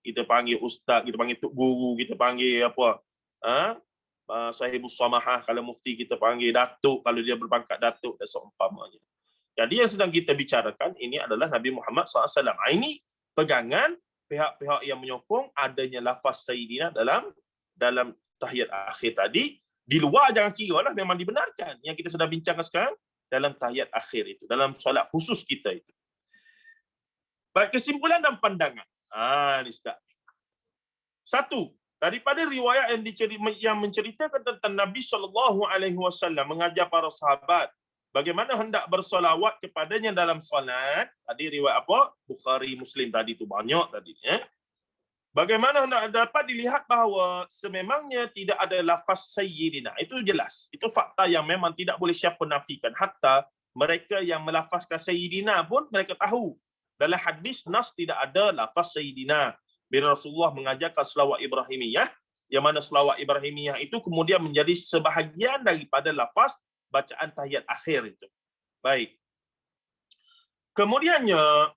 kita panggil ustaz, kita panggil tok guru, kita panggil apa? Sahibus samahah, kalau mufti kita panggil datuk, kalau dia berpangkat datuk dan seumpamanya. Jadi yang sedang kita bicarakan ini adalah Nabi Muhammad SAW. Ini pegangan pihak-pihak yang menyokong adanya lafaz Sayyidina dalam tahiyat akhir tadi. Di luar jangan kira lah, memang dibenarkan. Yang kita sedang bincangkan sekarang dalam tahiyat akhir itu, dalam solat khusus kita itu. Baik, kesimpulan dan pandangan. Ni Ustaz. Satu, daripada riwayat yang menceritakan tentang Nabi SAW mengajar para sahabat bagaimana hendak bersolawat kepadanya dalam solat. Tadi riwayat apa? Bukhari, Muslim tadi tu banyak tadi. Bagaimana hendak dapat dilihat bahawa sememangnya tidak ada lafaz Sayyidina. Itu jelas. Itu fakta yang memang tidak boleh siapa nafikan. Hatta mereka yang melafazkan Sayyidina pun mereka tahu. Dalam hadis nas tidak ada lafaz Sayyidina. Bila Rasulullah mengajarkan selawat Ibrahimiyah, yang mana selawat Ibrahimiyah itu kemudian menjadi sebahagian daripada lafaz bacaan tahiyat akhir itu. Baik. Kemudiannya,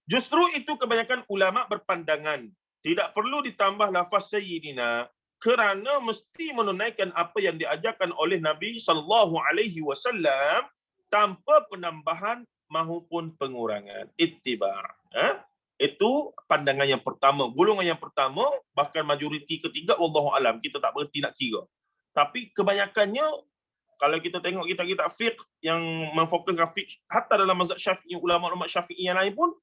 justru itu kebanyakan ulama berpandangan tidak perlu ditambah lafaz Sayyidina kerana mesti menunaikan apa yang diajarkan oleh Nabi SAW tanpa penambahan maupun pengurangan. Ittiba'. Itu pandangan yang pertama. Golongan yang pertama, bahkan majoriti ketiga, wallahu alam, kita tak berhenti nak kira. Tapi kebanyakannya, kalau kita tengok kitab-kitab fiqh yang memfokuskan fiqh, hatta dalam mazhab Syafi'i, ulama-ulama Syafi'i yang lain pun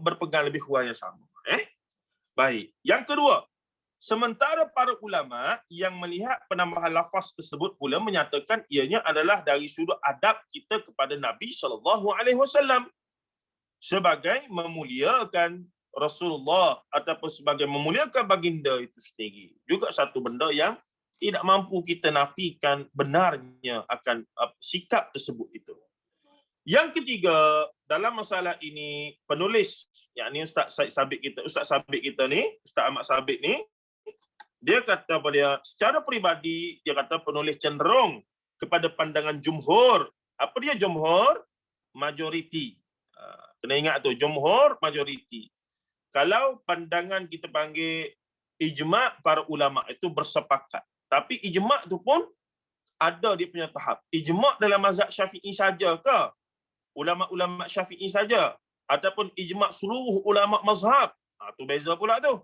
berpegang lebih kurang yang sama. Baik. Yang kedua, sementara para ulama yang melihat penambahan lafaz tersebut pula menyatakan ianya adalah dari sudut adab kita kepada Nabi SAW sebagai memuliakan Rasulullah ataupun sebagai memuliakan baginda itu sendiri. Juga satu benda yang tidak mampu kita nafikan benarnya akan sikap tersebut itu. Yang ketiga, dalam masalah ini penulis, yakni Ustaz Sabit kita ni, Ustaz Ahmad Sabit ni, dia kata pada dia, secara peribadi, dia kata penulis cenderung kepada pandangan jumhur. Apa dia jumhur? Majoriti. Kena ingat tu, jumhur, majoriti. Kalau pandangan kita panggil ijma' para ulama' itu bersepakat. Tapi ijma' tu pun ada dia punya tahap. Ijma' dalam mazhab Syafi'i saja ke? Ulama-ulama Syafi'i saja? Ataupun ijma' seluruh ulama' mazhab? Tu beza pula tu.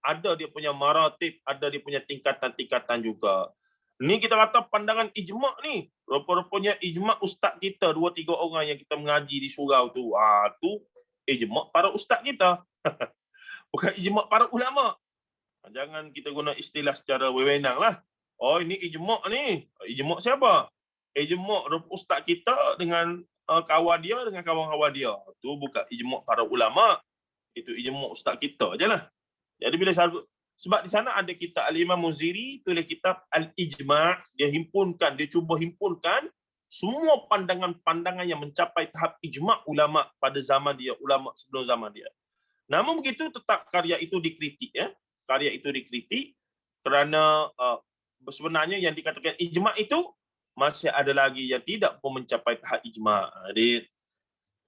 Ada dia punya maratib, ada dia punya tingkatan-tingkatan juga. Ni kita kata pandangan ijma' ni. Rupa-rupanya ijma' ustaz kita, 2-3 orang yang kita mengaji di surau tu. Tu ijma' para ustaz kita. Bukan ijma' para ulama'. Jangan kita guna istilah secara wewenang lah. Oh, ini ijma' ni. Ijma' siapa? Ijma' ustaz kita dengan kawan dia, dengan kawan-kawan dia. Tu bukan ijma' para ulama'. Itu ijma' ustaz kita je lah. Jadi bila sebab di sana ada kitab Al-Imam Muziri, tulis kitab Al-Ijma', dia himpunkan, dia cuba himpunkan semua pandangan-pandangan yang mencapai tahap ijma' ulama' pada zaman dia, ulama' sebelum zaman dia. Namun begitu tetap karya itu dikritik, ya. Karya itu dikritik kerana sebenarnya yang dikatakan ijma' itu masih ada lagi yang tidak pun mencapai tahap ijma'. Jadi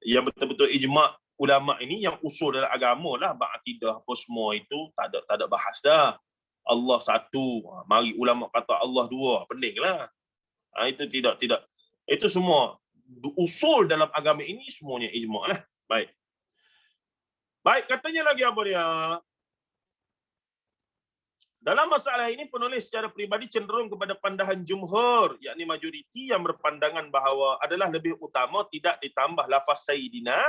yang betul-betul ijma' ulama' ini yang usul dalam agama lah, ba'akidah apa semua itu tak ada bahas dah. Allah satu, mari ulama' kata Allah dua, peninglah. Itu tidak. Itu semua usul dalam agama ini semuanya ijma' lah. Baik, katanya lagi apa dia? Dalam masalah ini penulis secara peribadi cenderung kepada pandangan jumhur, yakni majoriti yang berpandangan bahawa adalah lebih utama tidak ditambah lafaz Sayyidina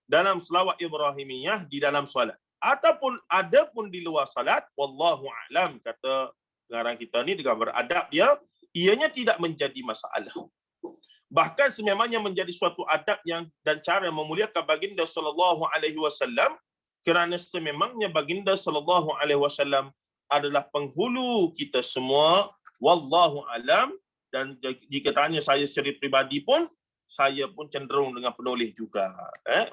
dalam selawat Ibrahimiyah di dalam solat. Ataupun ada pun di luar solat, wallahu a'lam, kata pengarang kita ni dengan beradab dia, ianya tidak menjadi masalah. Bahkan sememangnya menjadi suatu adab yang dan cara memuliakan baginda sallallahu alaihi wasallam, kerana sememangnya baginda sallallahu alaihi wasallam adalah penghulu kita semua, wallahu alam. Dan jika tanya saya secara pribadi pun, saya pun cenderung dengan penulis juga.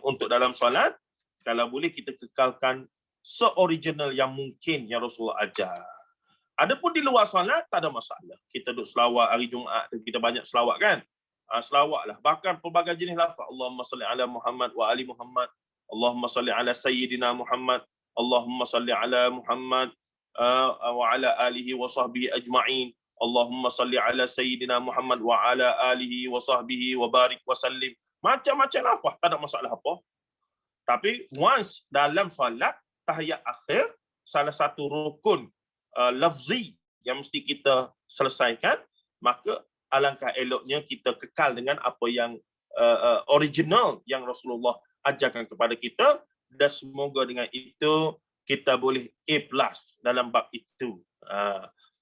Untuk dalam solat, kalau boleh kita kekalkan se-original yang mungkin yang Rasulullah ajar. Adapun di luar solat, tak ada masalah. Kita duduk selawat hari Jumaat, kita banyak selawat kan? Selawatlah. Bahkan pelbagai jenis lafaz. Allahumma salli ala Muhammad wa ali Muhammad. Allahumma salli ala Sayyidina Muhammad. Allahumma salli ala Muhammad wa ala alihi wa sahbihi ajma'in. Allahumma salli ala Sayyidina Muhammad wa ala alihi wa sahbihi wa barik wa sallim. Macam-macam lafaz, tak ada masalah apa. Tapi once dalam solat, tahiyat akhir, salah satu rukun lafzi yang mesti kita selesaikan, maka alangkah eloknya kita kekal dengan apa yang original yang Rasulullah ajarkan kepada kita, dan semoga dengan itu kita boleh A+ dalam bab itu.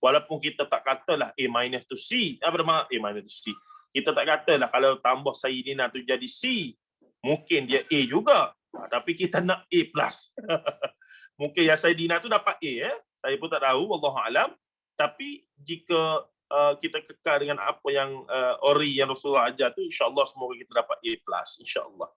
Walaupun kita tak katalah A- to C. Apa makna A- to C? Kita tak katalah kalau tambah Sayyidina tu jadi C, mungkin dia A juga. Tapi kita nak A+. Mungkin yang Sayyidina tu dapat A. Saya pun tak tahu, wallahu alam. Tapi jika kita kekal dengan apa yang ori yang Rasulullah ajar tu, insya-Allah semoga kita dapat A+, insya-Allah.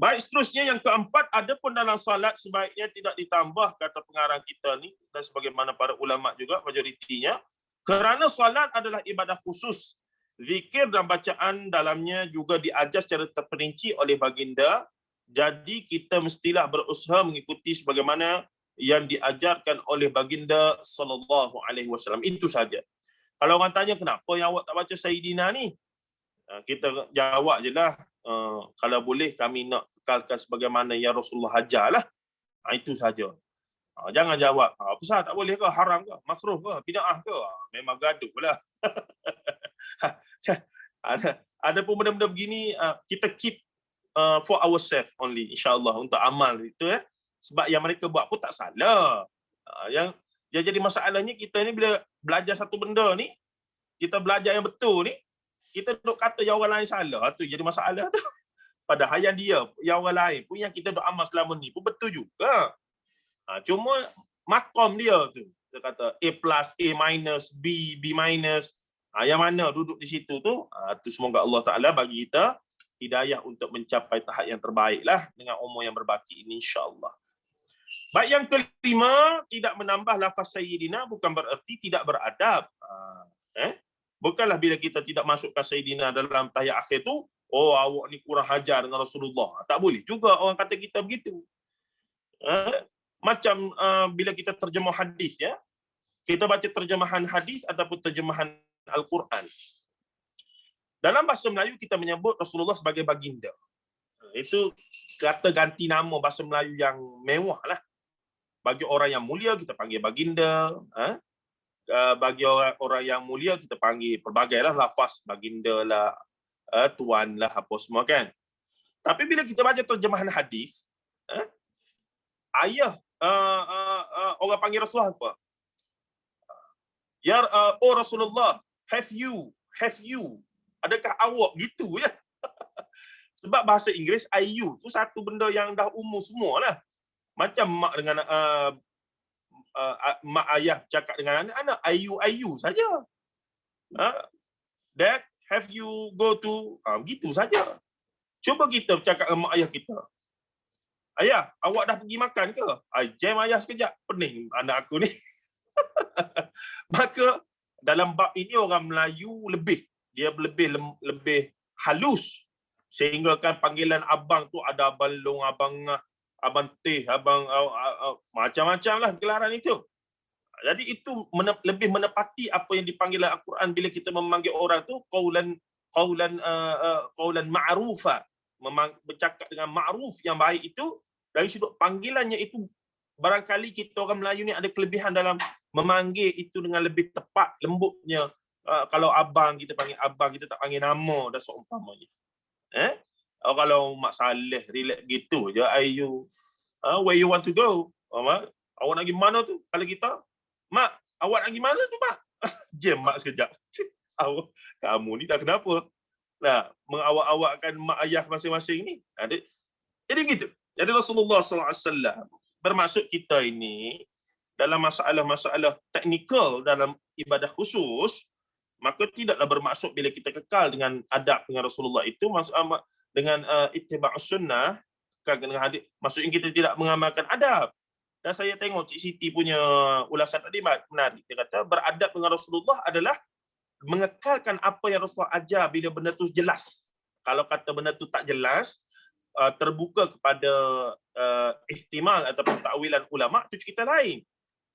Baik, seterusnya yang keempat, ada pun dalam salat sebaiknya tidak ditambah, kata pengarang kita ni, dan sebagaimana para ulama juga majoritinya, kerana salat adalah ibadah khusus. Zikir dan bacaan dalamnya juga diajar secara terperinci oleh baginda. Jadi kita mestilah berusaha mengikuti sebagaimana yang diajarkan oleh baginda sallallahu alaihi wasallam. Itu saja. Kalau orang tanya kenapa yang awak tak baca Sayyidina ni, kita jawab je lah. kalau boleh kami nak kekalkan sebagaimana yang Rasulullah ajarlah. Itu saja. Jangan jawab, Ustaz tak boleh ke, haram ke, makruh ke, bid'ah ke? Memang gaduh lah. ada pun benda-benda begini, kita keep for ourselves only, insya-Allah, untuk amal itu ya. Sebab yang mereka buat pun tak salah. Yang jadi masalahnya kita ni bila belajar satu benda ni, kita belajar yang betul ni, kita duk kata yang orang lain salah, tu jadi masalah tu. Padahal yang orang lain pun yang kita duk amal selama ni pun betul juga. Cuma makom dia tu. Dia kata A+, A minus, B, B minus. Yang mana duduk di situ tu, tu semoga Allah Ta'ala bagi kita hidayah untuk mencapai tahap yang terbaik lah dengan umur yang berbaki ini, insya-Allah. Baik, yang kelima, tidak menambah lafaz Sayyidina bukan bererti tidak beradab. Bukanlah bila kita tidak masukkan Sayyidina dalam tahiyat akhir tu, oh awak ni kurang hajar dengan Rasulullah. Tak boleh juga orang kata kita begitu. Macam bila kita terjemah hadis ya, kita baca terjemahan hadis ataupun terjemahan Al-Quran. Dalam bahasa Melayu kita menyebut Rasulullah sebagai baginda. Itu kata ganti nama bahasa Melayu yang mewah lah. Bagi orang yang mulia kita panggil baginda. Bagi orang yang mulia kita panggil pelbagai lah lafaz, baginda lah, tuan lah, apa semua kan. Tapi bila kita baca terjemahan hadis, ayah orang panggil Rasulullah apa? Ya oh Rasulullah, have you, adakah awak, gitu je. Sebab bahasa Inggeris you tu satu benda yang dah umum semua lah. Macam mak dengan mak ayah cakap dengan anak-anak, you saja. Dad, have you go to, gitu saja. Cuba kita bercakap dengan mak ayah kita. Ayah, awak dah pergi makan ke? Jam ayah sekejap, pening anak aku ni. Maka dalam bab ini orang Melayu lebih halus, sehingga kan panggilan abang tu ada abang long, abang ngah, abang teh, abang macam-macam lah gelaran itu. Jadi itu lebih menepati apa yang dipanggil Al-Quran bila kita memanggil orang tu qaulan ma'rufa, bercakap dengan ma'ruf yang baik itu. Dari sudut panggilannya itu, barangkali kita orang Melayu ni ada kelebihan dalam memanggil itu dengan lebih tepat, lembutnya. Kalau abang kita panggil abang, kita tak panggil nama dah seumpamanya. Kalau Mak Saleh relax gitu je, ayu, where you want to go? Awak nak pergi mana tu? Kalau kita, Mak, awak nak pergi mana tu, Mak? Jam Mak sekejap. Kamu ni dah kenapa? Nah, mengawak-awakkan mak ayah masing-masing ni. Jadi begitu. Jadi Rasulullah SAW bermaksud kita ini dalam masalah-masalah teknikal dalam ibadah khusus, maka tidaklah bermaksud bila kita kekal dengan adab dengan Rasulullah itu, dengan ittiba'us sunnah, kekal dengan hadis, maksudnya kita tidak mengamalkan adab. Dan saya tengok Cik Siti punya ulasan tadi menarik. Dia kata beradab dengan Rasulullah adalah mengekalkan apa yang Rasulullah ajar bila benda tu jelas. Kalau kata benda tu tak jelas, terbuka kepada ihtimal ataupun takwilan ulama, itu cerita lain.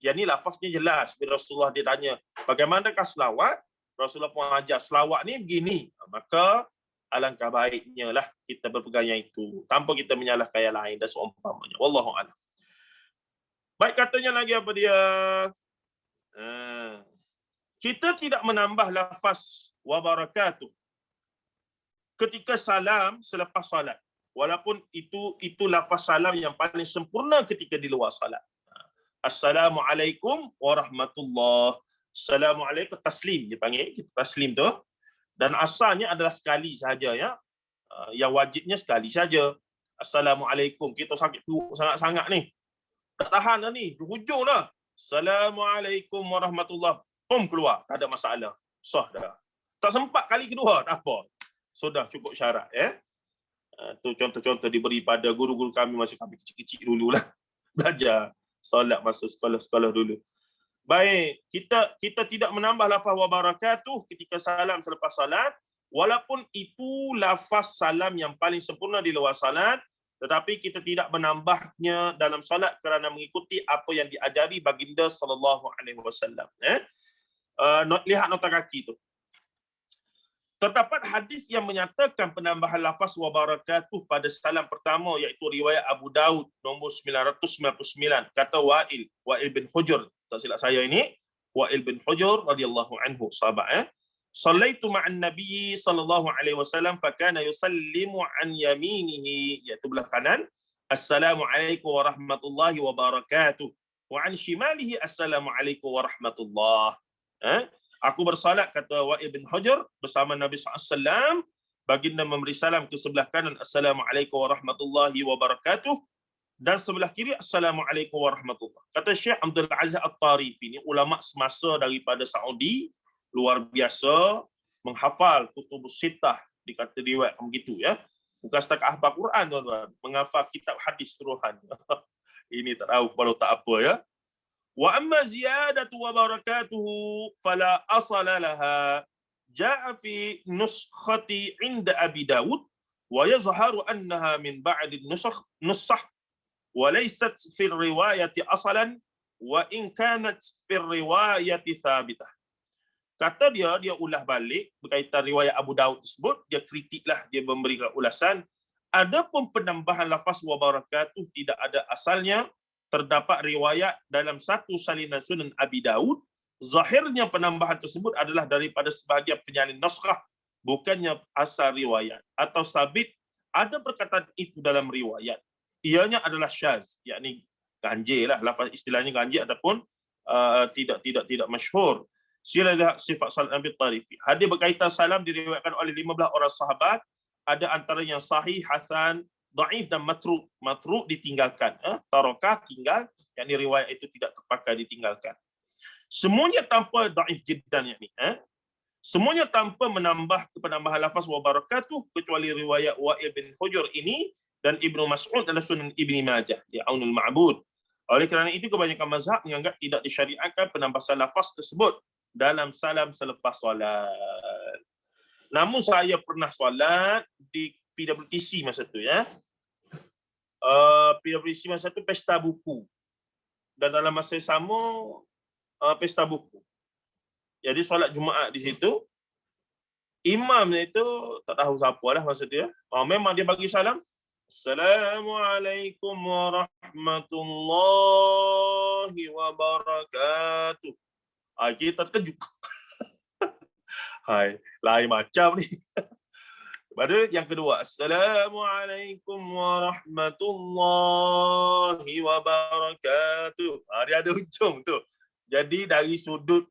Yang ni lafaznya jelas. Bila Rasulullah dia tanya, bagaimanakah selawat? Rasulullah pun ajar selawat ni begini. Maka alangkah baiknya lah kita berpegang yang itu, tanpa kita menyalahkan yang lain dan seumpamanya. Wallahu a'lam. Baik, katanya lagi apa dia? Kita tidak menambah lafaz wa barakatuh ketika salam selepas salat. Walaupun itu lafaz salam yang paling sempurna ketika di luar salat. Assalamualaikum warahmatullahi. Assalamualaikum, taslim dia panggil, kita taslim tu. Dan asalnya adalah sekali sahaja ya. Yang wajibnya sekali saja. Assalamualaikum. Kita sakit perut sangat-sangat ni. Tak tahan dah ni, hujung dah. Assalamualaikum warahmatullahi. Pum keluar, tak ada masalah. Sah dah. Tak sempat kali kedua, tak apa. Sudah cukup syarat ya. Tu contoh-contoh diberi pada guru-guru kami masa kami kecil-kecil dululah. Belajar solat masa sekolah-sekolah dulu. Baik, kita tidak menambah lafaz wa barakatuh ketika salam selepas salat, walaupun itu lafaz salam yang paling sempurna di luar salat, tetapi kita tidak menambahnya dalam salat kerana mengikuti apa yang diajari baginda sallallahu alaihi wasallam. Lihat nota kaki tu. Terdapat hadis yang menyatakan penambahan lafaz wa barakatuh pada salam pertama, iaitu riwayat Abu Daud nombor 999. Kata Wa'il bin Hujr, tak silap saya ini, Wa'il bin Hujr radhiyallahu anhu, sahabat. Sallaitu ma'an Nabi sallallahu alaihi wasallam fakana yusallimu an yaminihi, iaitu belah kanan, Assalamualaikum warahmatullahi wabarakatuh. Wa an shimalihi Assalamualaikum warahmatullah. Aku bersalat, kata Wa'il bin Hujr, bersama Nabi SAW. Baginda memberi salam ke sebelah kanan, Assalamualaikum warahmatullahi wabarakatuh. Dan sebelah kiri, Assalamualaikum warahmatullah. Kata Syekh Abdul Aziz At-Tarifi, ini ulama semasa daripada Saudi, luar biasa, menghafal kutubus sittah, dikata riwayat begitu ya. Bukan setakat hafal Quran, tuan-tuan, menghafal kitab hadis seluruhan. Ini tak tahu kalau tak apa ya. Wa amma ziyadatu wa barakatuhu fala asala laha, jaa fi nuskhati inda Abi Dawud wa yazharu annaha min ba'di nusakh wa laysat fi riwayati asalan wa in kanat fi riwayati thabitah. Kata dia ulah balik berkaitan riwayat Abu Daud tersebut, dia kritiklah, dia memberikan ulasan. Adapun penambahan lafaz wa barakatuh tidak ada asalnya. Terdapat riwayat dalam satu salinan Sunan Abi Daud, zahirnya penambahan tersebut adalah daripada sebahagian penyalin naskah, bukannya asal riwayat. Atau sabit, ada perkataan itu dalam riwayat. Ianya adalah syaz, yakni ganjil lah, lafaz istilahnya ganjil ataupun tidak masyhur. Sila lihat sifat salat Nabi Tarifi. Hadis berkaitan salam diriwayatkan oleh 15 orang sahabat, ada antara yang sahih, hasan, dhaif dan matruk. Matruk ditinggalkan, tarakah tinggal, yakni riwayat itu tidak terpakai, ditinggalkan. Semuanya tanpa dhaif jiddan, yakni semuanya tanpa menambah penambahan lafaz wa barakatuh, kecuali riwayat Wa'il bin Hujr ini dan Ibnu Mas'ud dalam Sunan Ibni Majah, ya Aunul Ma'bud. Oleh kerana itu kebanyakan mazhab menganggap tidak disyariatkan penambahan lafaz tersebut dalam salam selepas solat. Namun saya pernah solat di PWTC masa tu ya. PWTC masa tu pesta buku. Dan dalam masa yang sama pesta buku. Jadi solat Jumaat di situ. Imamnya itu tak tahu siapa lah masa tu ya. Memang dia bagi salam. Assalamualaikum warahmatullahi wabarakatuh. Kita terkejut. Hai, lain macam ni. Baru yang kedua, Assalamualaikum warahmatullahi wabarakatuh. Dia ada hujung tu. Jadi dari sudut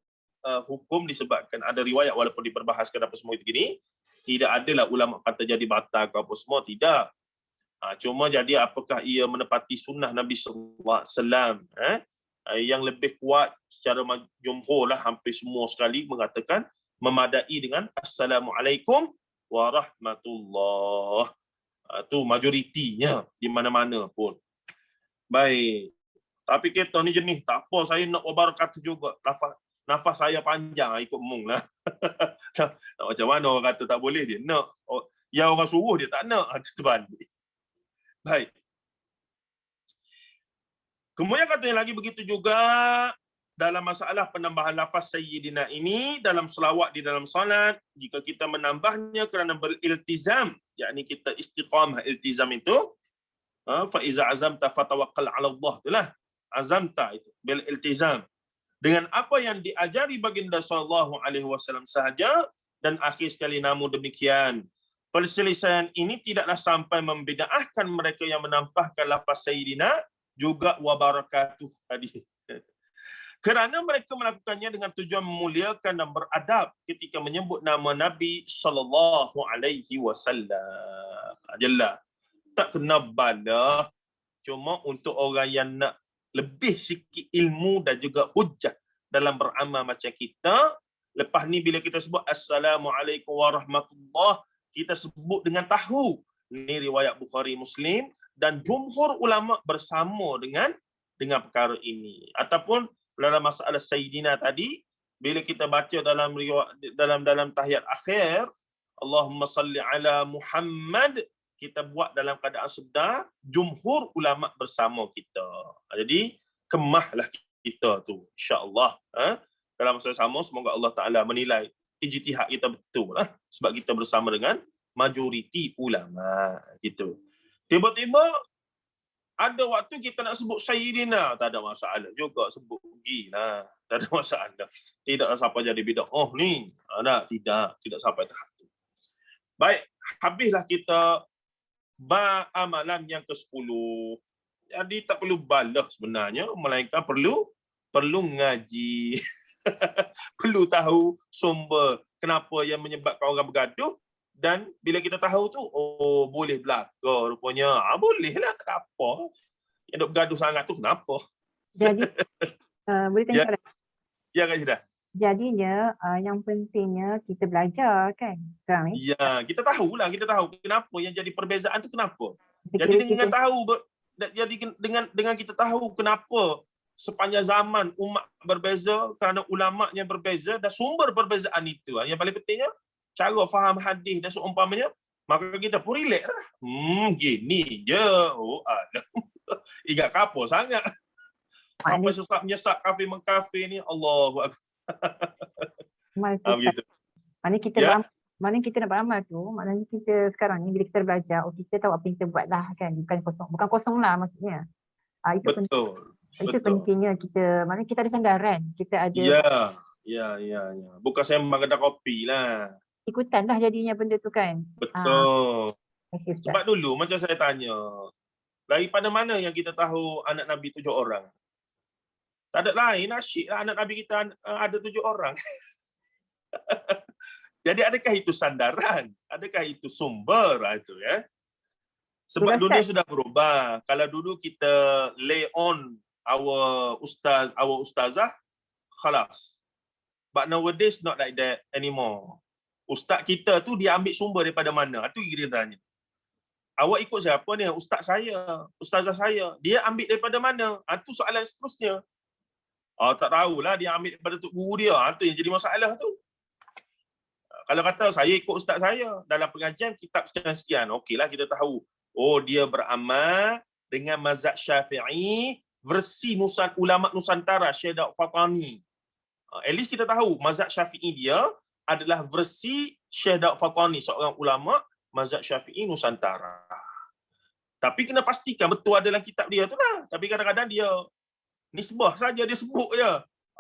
hukum disebabkan ada riwayat walaupun diperbahaskan apa semua itu gini, tidak adalah ulama kata jadi batal ke apa semua, tidak. Cuma jadi apakah ia menepati sunnah Nabi sallallahu alaihi wasallam? Yang lebih kuat secara jumhur lah, hampir semua sekali mengatakan memadai dengan Assalamualaikum warahmatullah. Tu majoritinya di mana-mana pun. Baik. Tapi kita ni jenis tak apa, saya nak wabarakatuh juga. Nafas saya panjang, ikut mung lah. Nak macam mana orang kata tak boleh, dia nak. Yang orang suruh dia tak nak. Terbalik. Baik. Kemudian katanya lagi begitu juga dalam masalah penambahan lafaz Sayyidina ini dalam selawat di dalam salat, jika kita menambahnya kerana beriltizam, yakni kita istiqamah, iltizam itu, fa iza azamta fatawakkal 'ala Allah, itulah azamta itu bil iltizam, dengan apa yang diajari baginda sallallahu alaihi wasallam sahaja. Dan akhir sekali, namun demikian perselisihan ini tidaklah sampai membida'ahkan mereka yang menambahkan lafaz Sayyidina juga wa barakatuh tadi. Kerana mereka melakukannya dengan tujuan memuliakan dan beradab ketika menyebut nama Nabi sallallahu alaihi wasallam. Jelas. Tak kena bala, cuma untuk orang yang nak lebih sikit ilmu dan juga hujjah dalam beramal macam kita. Lepas ni bila kita sebut Assalamualaikum warahmatullah, kita sebut dengan tahu. Ini riwayat Bukhari Muslim dan jumhur ulama bersama dengan perkara ini. Ataupun dalam masalah Sayyidina tadi, bila kita baca dalam tahiyat akhir, Allahumma salli ala Muhammad, kita buat dalam keadaan sedar, jumhur ulama bersama kita. Jadi kemahlah kita tu, insya-Allah. Dalam masa sama, semoga Allah Taala menilai ijtihad kita betul lah. Sebab kita bersama dengan majoriti ulama gitu. Tiba-tiba ada waktu kita nak sebut Sayyidina, tak ada masalah juga, sebut gilah, tak ada masalah. Tidak siapa jadi bidah. Oh ni, tidak sampai tahap itu. Baik, habislah kita amalan yang ke-10. Jadi tak perlu balah sebenarnya, melainkan perlu ngaji. Perlu tahu sumber kenapa yang menyebabkan orang bergaduh, dan bila kita tahu tu, oh boleh belaka rupanya. Bolehlah, tak ada apa. Yang duk bergaduh sangat tu kenapa? Jadi boleh tanya Ya. soalan? Ya kan sudah? Jadinya yang pentingnya kita belajar kan sekarang ni. Ya, kita tahu kenapa yang jadi perbezaan tu kenapa. Jadi Sekiranya dengan kita, tahu jadi dengan kita tahu kenapa sepanjang zaman umat berbeza kerana ulama yang berbeza dan sumber perbezaan itu. Yang paling pentingnya cara faham hadis dan seumpamanya, maka kita pun relax lah. Gini je. Oh, alah. Ingat kapur sangat. Apa maknanya, susah menyesat kafir mengkafir ni, Allahu Akbar. Begitu. maknanya kita Ya. maknanya kita nak beramal tu, maknanya kita sekarang ni bila kita belajar, kita tahu apa yang kita buat lah kan, bukan kosong lah maksudnya. Itu Betul. itu pentingnya kita, maknanya kita ada sandaran, kita ada Ya. Bukan sembang kedai kopi lah. ikutan lah jadinya benda tu kan. Betul. Terima kasih Ustaz. Sebab dulu macam saya tanya, daripada mana yang kita tahu anak Nabi 7 orang? Tak ada lain, nasyid lah anak Nabi kita ada 7 orang. Jadi adakah itu sandaran? Adakah itu sumber? Itu ya. Sebab dunia sudah berubah. Kalau dulu kita lay on our ustazah, khalas. But nowadays not like that anymore. Ustaz kita tu dia ambil sumber daripada mana? Itu kita tanya. Awak ikut siapa ni? Ustaz saya, ustazah saya. Dia ambil daripada mana? Itu soalan seterusnya. Tak tahulah dia ambil daripada tok guru dia. Itu yang jadi masalah tu. Kalau kata saya ikut ustaz saya dalam pengajian kitab sekian-sekian, okeylah kita tahu. Oh, dia beramal dengan mazhab Syafi'i versi ulama Nusantara, Syekh Daud Fatani. At least kita tahu mazhab Syafi'i dia adalah versi Syekh Daud Fatani, seorang ulama mazhab Syafi'i Nusantara. Tapi kena pastikan betul ada dalam kitab dia tu lah. Tapi kadang-kadang dia nisbah saja, dia sebut je.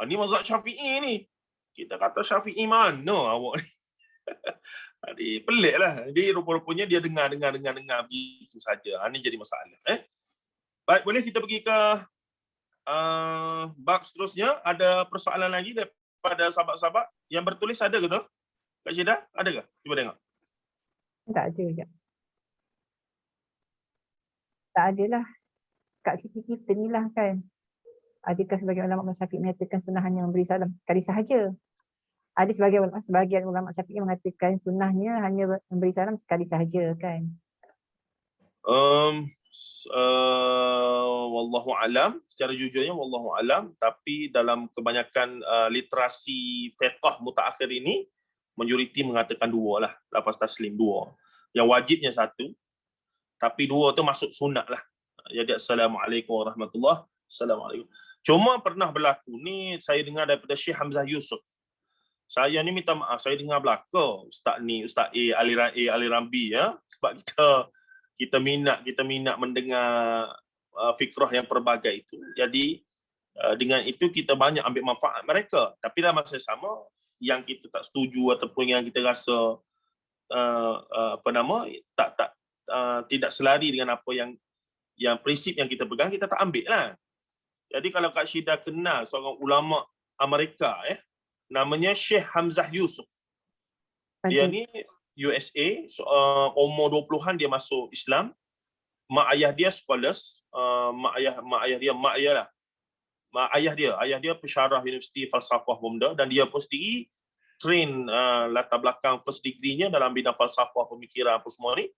Ni mazhab Syafi'i ni. Kita kata Syafi'i mana awak ni? Jadi pelik lah. Jadi rupa-rupanya dia dengar begitu saja. Ini jadi masalah. Baik, boleh kita pergi ke bab seterusnya. Ada persoalan lagi daripada sahabat-sahabat yang bertulis, ada ke tu? Kak Syeda, ada ke? Cuba tengok. Tak ada je. Tak adalah. Kat sisi kita ni lah kan. Adakah sebagian ulama Syafi'i mengatakan sunnah hanya memberi salam sekali sahaja? Ada sebagian ulama Syafi'i mengatakan sunnahnya hanya memberi salam sekali sahaja kan. Wallahu alam, secara jujurnya wallahu alam, tapi dalam kebanyakan literasi fiqh mutaakhir ini majoriti mengatakan 2 lah, lafaz taslim 2. Yang wajibnya 1, tapi 2 tu masuk sunat lah. Jadi assalamualaikum warahmatullahi wabarakatuh. Cuma pernah berlaku ni, saya dengar daripada Syekh Hamzah Yusuf. Saya ni minta maaf, saya dengar belaka Ustaz Ali Rambi ya, sebab kita minat mendengar fikrah yang pelbagai itu. Jadi dengan itu kita banyak ambil manfaat mereka. Tapi dalam masa sama, yang kita tak setuju ataupun yang kita rasa tidak selari dengan apa yang prinsip yang kita pegang, kita tak ambil lah. Jadi kalau Kak Syida kenal seorang ulama Amerika namanya Syekh Hamzah Yusuf. Dia ni USA, umur 20-an dia masuk Islam. Mak ayah dia scholars, ayah dia pensyarah Universiti Falsafah Bomda, dan dia pun sendiri train latar belakang first degree-nya dalam bidang falsafah, pemikiran apa semua ni.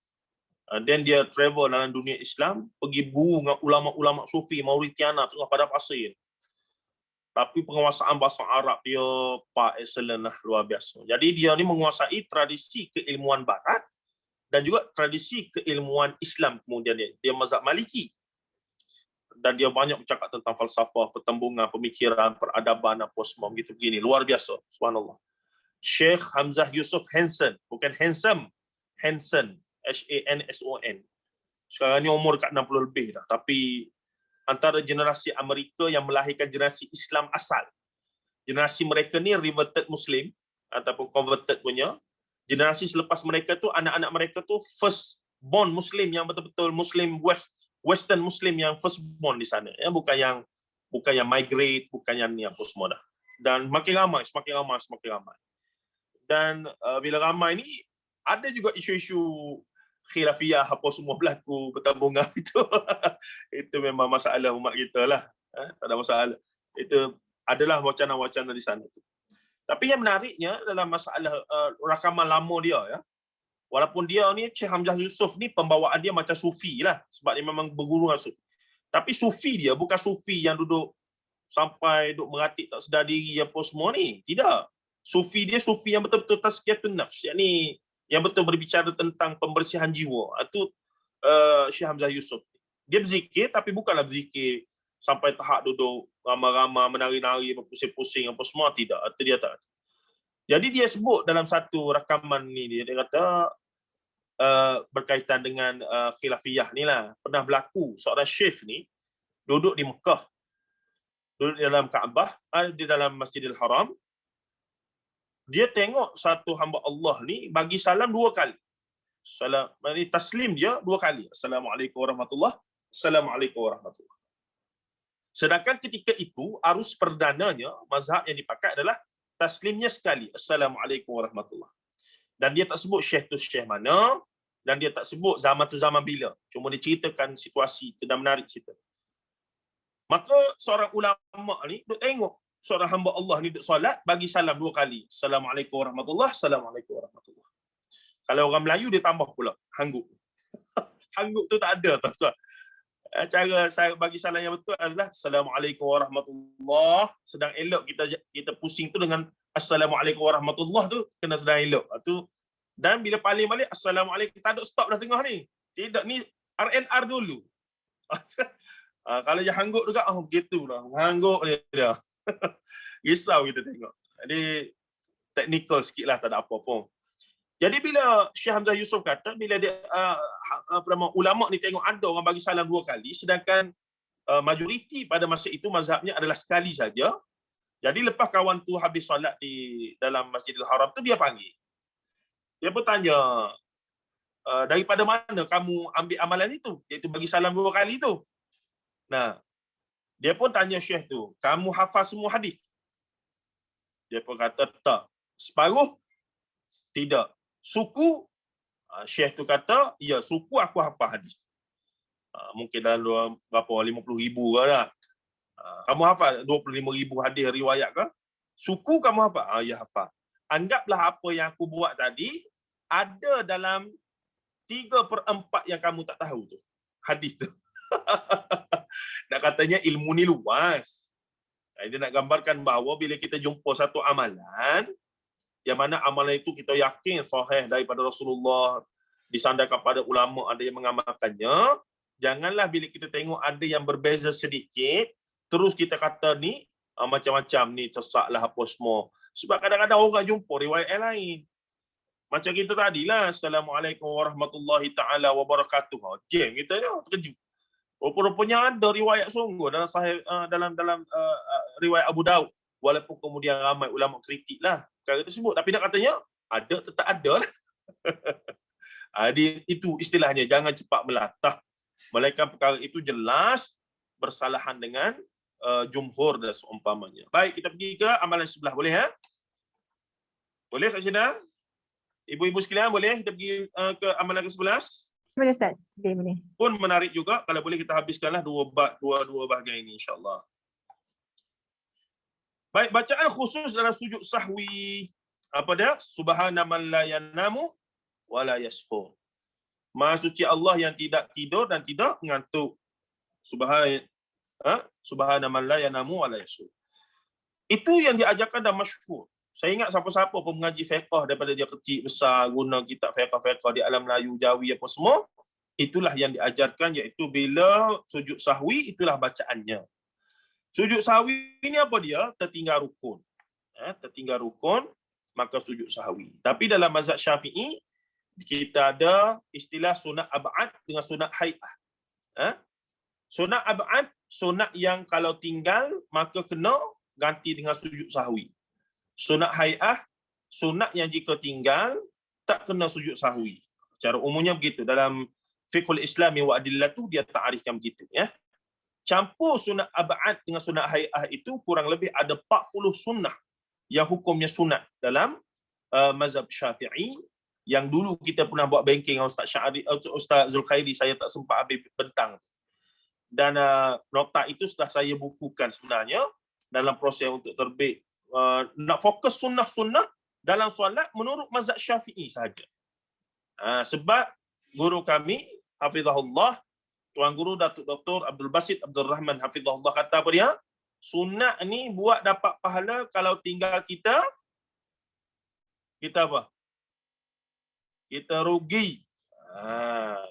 Dan dia travel dalam dunia Islam, pergi dengan ulama-ulama sufi Mauritania tengah padang pasir. Tapi penguasaan bahasa Arab dia excellent lah, luar biasa. Jadi dia ni menguasai tradisi keilmuan barat dan juga tradisi keilmuan Islam. Kemudian dia mazhab Maliki. Dan dia banyak bercakap tentang falsafah, pertembungan, pemikiran, peradaban, apa semua begitu begini. Luar biasa, subhanallah. Sheikh Hamzah Yusuf Hanson, bukan handsome, Hanson, Hanson. Sekarang ni umur dekat 60 lebih dah, tapi antara generasi Amerika yang melahirkan generasi Islam asal. Generasi mereka ni reverted Muslim ataupun converted punya. Generasi selepas mereka tu, anak-anak mereka tu first born Muslim yang betul-betul Muslim Western Muslim yang first born di sana. Ya, bukan yang migrate, bukan yang ni apa semua dah. Dan makin ramai. Dan bila ramai ni, ada juga isu-isu khilafiyah apa semua berlaku bertabungan itu. Itu memang masalah umat kita lah. Tak ada masalah. Itu adalah wacana-wacana di sana tu. Tapi yang menariknya dalam masalah rakaman lama dia, ya, walaupun dia ni Syekh Hamzah Yusuf ni pembawaan dia macam sufi lah, sebab dia memang berguru dengan sufi. Tapi sufi dia bukan sufi yang duduk sampai duduk meratik tak sedar diri apa semua ni. Tidak. Sufi dia sufi yang betul-betul tazkiyatun nafs, yakni yang betul berbicara tentang pembersihan jiwa. Itu Syekh Hamzah Yusuf. Dia berzikir tapi bukanlah berzikir sampai tahap duduk ramai-ramai menari-nari, berpusing-pusing apa semua, tidak. Itu dia tak. Jadi dia sebut dalam satu rakaman ni, dia kata berkaitan dengan khilafiyah ni lah. Pernah berlaku seorang syekh ni duduk di Mekah, duduk di dalam Kaabah, di dalam Masjidil Haram. Dia tengok satu hamba Allah ni bagi salam 2 kali. Salam, taslim dia 2 kali. Assalamualaikum warahmatullahi wabarakatuh. Assalamualaikum warahmatullahi wabarakatuh. Sedangkan ketika itu, arus perdananya, mazhab yang dipakai adalah taslimnya sekali. Assalamualaikum warahmatullahi wabarakatuh. Dan dia tak sebut syekh tu syekh mana, dan dia tak sebut zaman tu zaman bila. Cuma dia ceritakan situasi, itu dah menarik cerita. Maka seorang ulama ni duk tengok seorang hamba Allah ni duk solat, bagi salam 2 kali. Assalamualaikum warahmatullahi wabarakatuh. Assalamualaikum warahmatullahi wabarakatuh. Kalau orang Melayu dia tambah pula hangguk. Hangguk tu tak ada tuan. Cara saya bagi salam yang betul adalah Assalamualaikum warahmatullahi. Sedang elok kita pusing tu dengan Assalamualaikum warahmatullahi tu kena sedang elok. Tu. Dan bila paling balik Assalamualaikum, tak ada stop dah tengah ni. Tidak, ni RNR dulu. Kalau dia hangguk juga, begitulah. Hangguk dia. Risau kita tengok. Jadi teknikal sikit lah, tak ada apa-apa. Jadi bila Syekh Hamzah Yusuf kata, bila dia ulama ni tengok ada orang bagi salam 2 kali, sedangkan majoriti pada masa itu mazhabnya adalah sekali saja. Jadi lepas kawan tu habis solat di dalam Masjidil Haram tu, dia panggil. Dia pun tanya, daripada mana kamu ambil amalan itu? Iaitu bagi salam 2 kali tu. Nah, dia pun tanya Syekh tu, kamu hafal semua hadis? Dia pun kata, tak. Separuh? Tidak. Suku? Syekh tu kata, ya, suku aku hafal hadis. Mungkin dalam berapa, 50,000 ke tak? Kamu hafal 25,000 hadis riwayat ke? Suku kamu hafal? Ya, hafal. Anggaplah apa yang aku buat tadi ada dalam 3/4 yang kamu tak tahu tu. Hadis tu. Nak katanya ilmu ni luas. Dia nak gambarkan bahawa bila kita jumpa satu amalan, yang mana amalan itu kita yakin sahih daripada Rasulullah, disandarkan pada ulama, ada yang mengamalkannya, janganlah bila kita tengok ada yang berbeza sedikit, terus kita kata ni macam-macam ni, sesatlah apa semua. Sebab kadang-kadang orang jumpa riwayat yang lain. Macam kita tadilah, Assalamualaikum warahmatullahi ta'ala wabarakatuh. Jam kita ya, terkejut. Rupa-rupanya ada riwayat sungguh dalam sahih, dalam riwayat Abu Daud. Walaupun kemudian ramai ulama kritik lah perkara tersebut. Tapi nak katanya, ada tetap ada lah. Itu istilahnya, jangan cepat melatah. Melainkan perkara itu jelas bersalahan dengan jumhur dan seumpamanya. Baik, kita pergi ke amalan sebelah. Boleh, ha? Boleh Kak Syeda? Ibu-ibu sekalian, boleh kita pergi ke amalan ke-11? Boleh Ustaz? Boleh. Pun menarik juga. Kalau boleh kita habiskanlah dua bahagian ini, insyaAllah. Baik, bacaan khusus dalam sujud sahwi. Apa dia? Subhana man la yanamu wa la yasqur. Maha suci Allah yang tidak tidur dan tidak mengantuk. Subhana man la yanamu wa la yasqur. Itu yang diajarkan dan masyhur. Saya ingat siapa-siapa pun mengaji fiqh daripada dia kecil besar, guna kitab fiqh di alam Melayu, Jawi apa semua, itulah yang diajarkan, iaitu bila sujud sahwi, itulah bacaannya. Sujud sahwi ini apa dia? Tertinggal rukun. Tertinggal rukun. maka sujud sahwi. Tapi dalam mazhab Syafi'i, kita ada istilah sunat ab'ad dengan sunat hai'ah. Sunat ab'ad, sunat yang kalau tinggal, maka kena ganti dengan sujud sahwi. Sunat hai'ah, sunat yang jika tinggal, tak kena sujud sahwi. Cara umumnya begitu. Dalam fiqhul Islami wa adillatuh, dia ta'arifkan begitu. Ya. Campur sunat ab'ad dengan sunat hai'ah itu kurang lebih ada 40 sunnah yang hukumnya sunat dalam mazhab Syafi'i, yang dulu kita pernah buat banking dengan Ustaz Zulkhairi, saya tak sempat habis bentang. Dan nota itu sudah saya bukukan sebenarnya dalam proses untuk terbit. Nak fokus sunnah-sunnah dalam solat menurut mazhab Syafi'i sahaja. Sebab guru kami, hafizahullah, Tuan Guru Datuk Dr. Abdul Basit Abdul Rahman, hafizahullah, kata apa dia? Sunat ni buat dapat pahala, kalau tinggal kita apa? Kita rugi.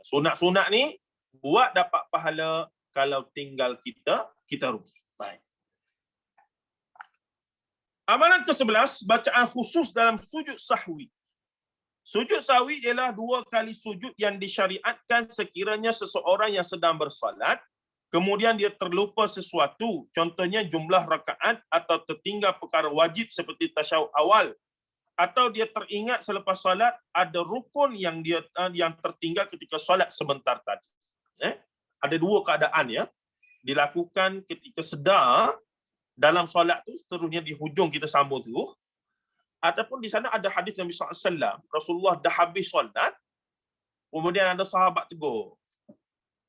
Sunat-sunat ni buat dapat pahala, kalau tinggal kita rugi. Baik. Amalan ke-11, bacaan khusus dalam sujud sahwi. Sujud sahwi ialah 2 kali sujud yang disyariatkan sekiranya seseorang yang sedang bersalat, kemudian dia terlupa sesuatu, contohnya jumlah rakaat atau tertinggal perkara wajib seperti tasyahud awal, atau dia teringat selepas solat ada rukun yang tertinggal ketika solat sebentar tadi. Ada 2 keadaan ya. Dilakukan ketika sedar dalam solat tu, seterusnya di hujung kita sambung tu. Ataupun di sana ada hadis Nabi SAW, Rasulullah dah habis solat, kemudian ada sahabat tegur.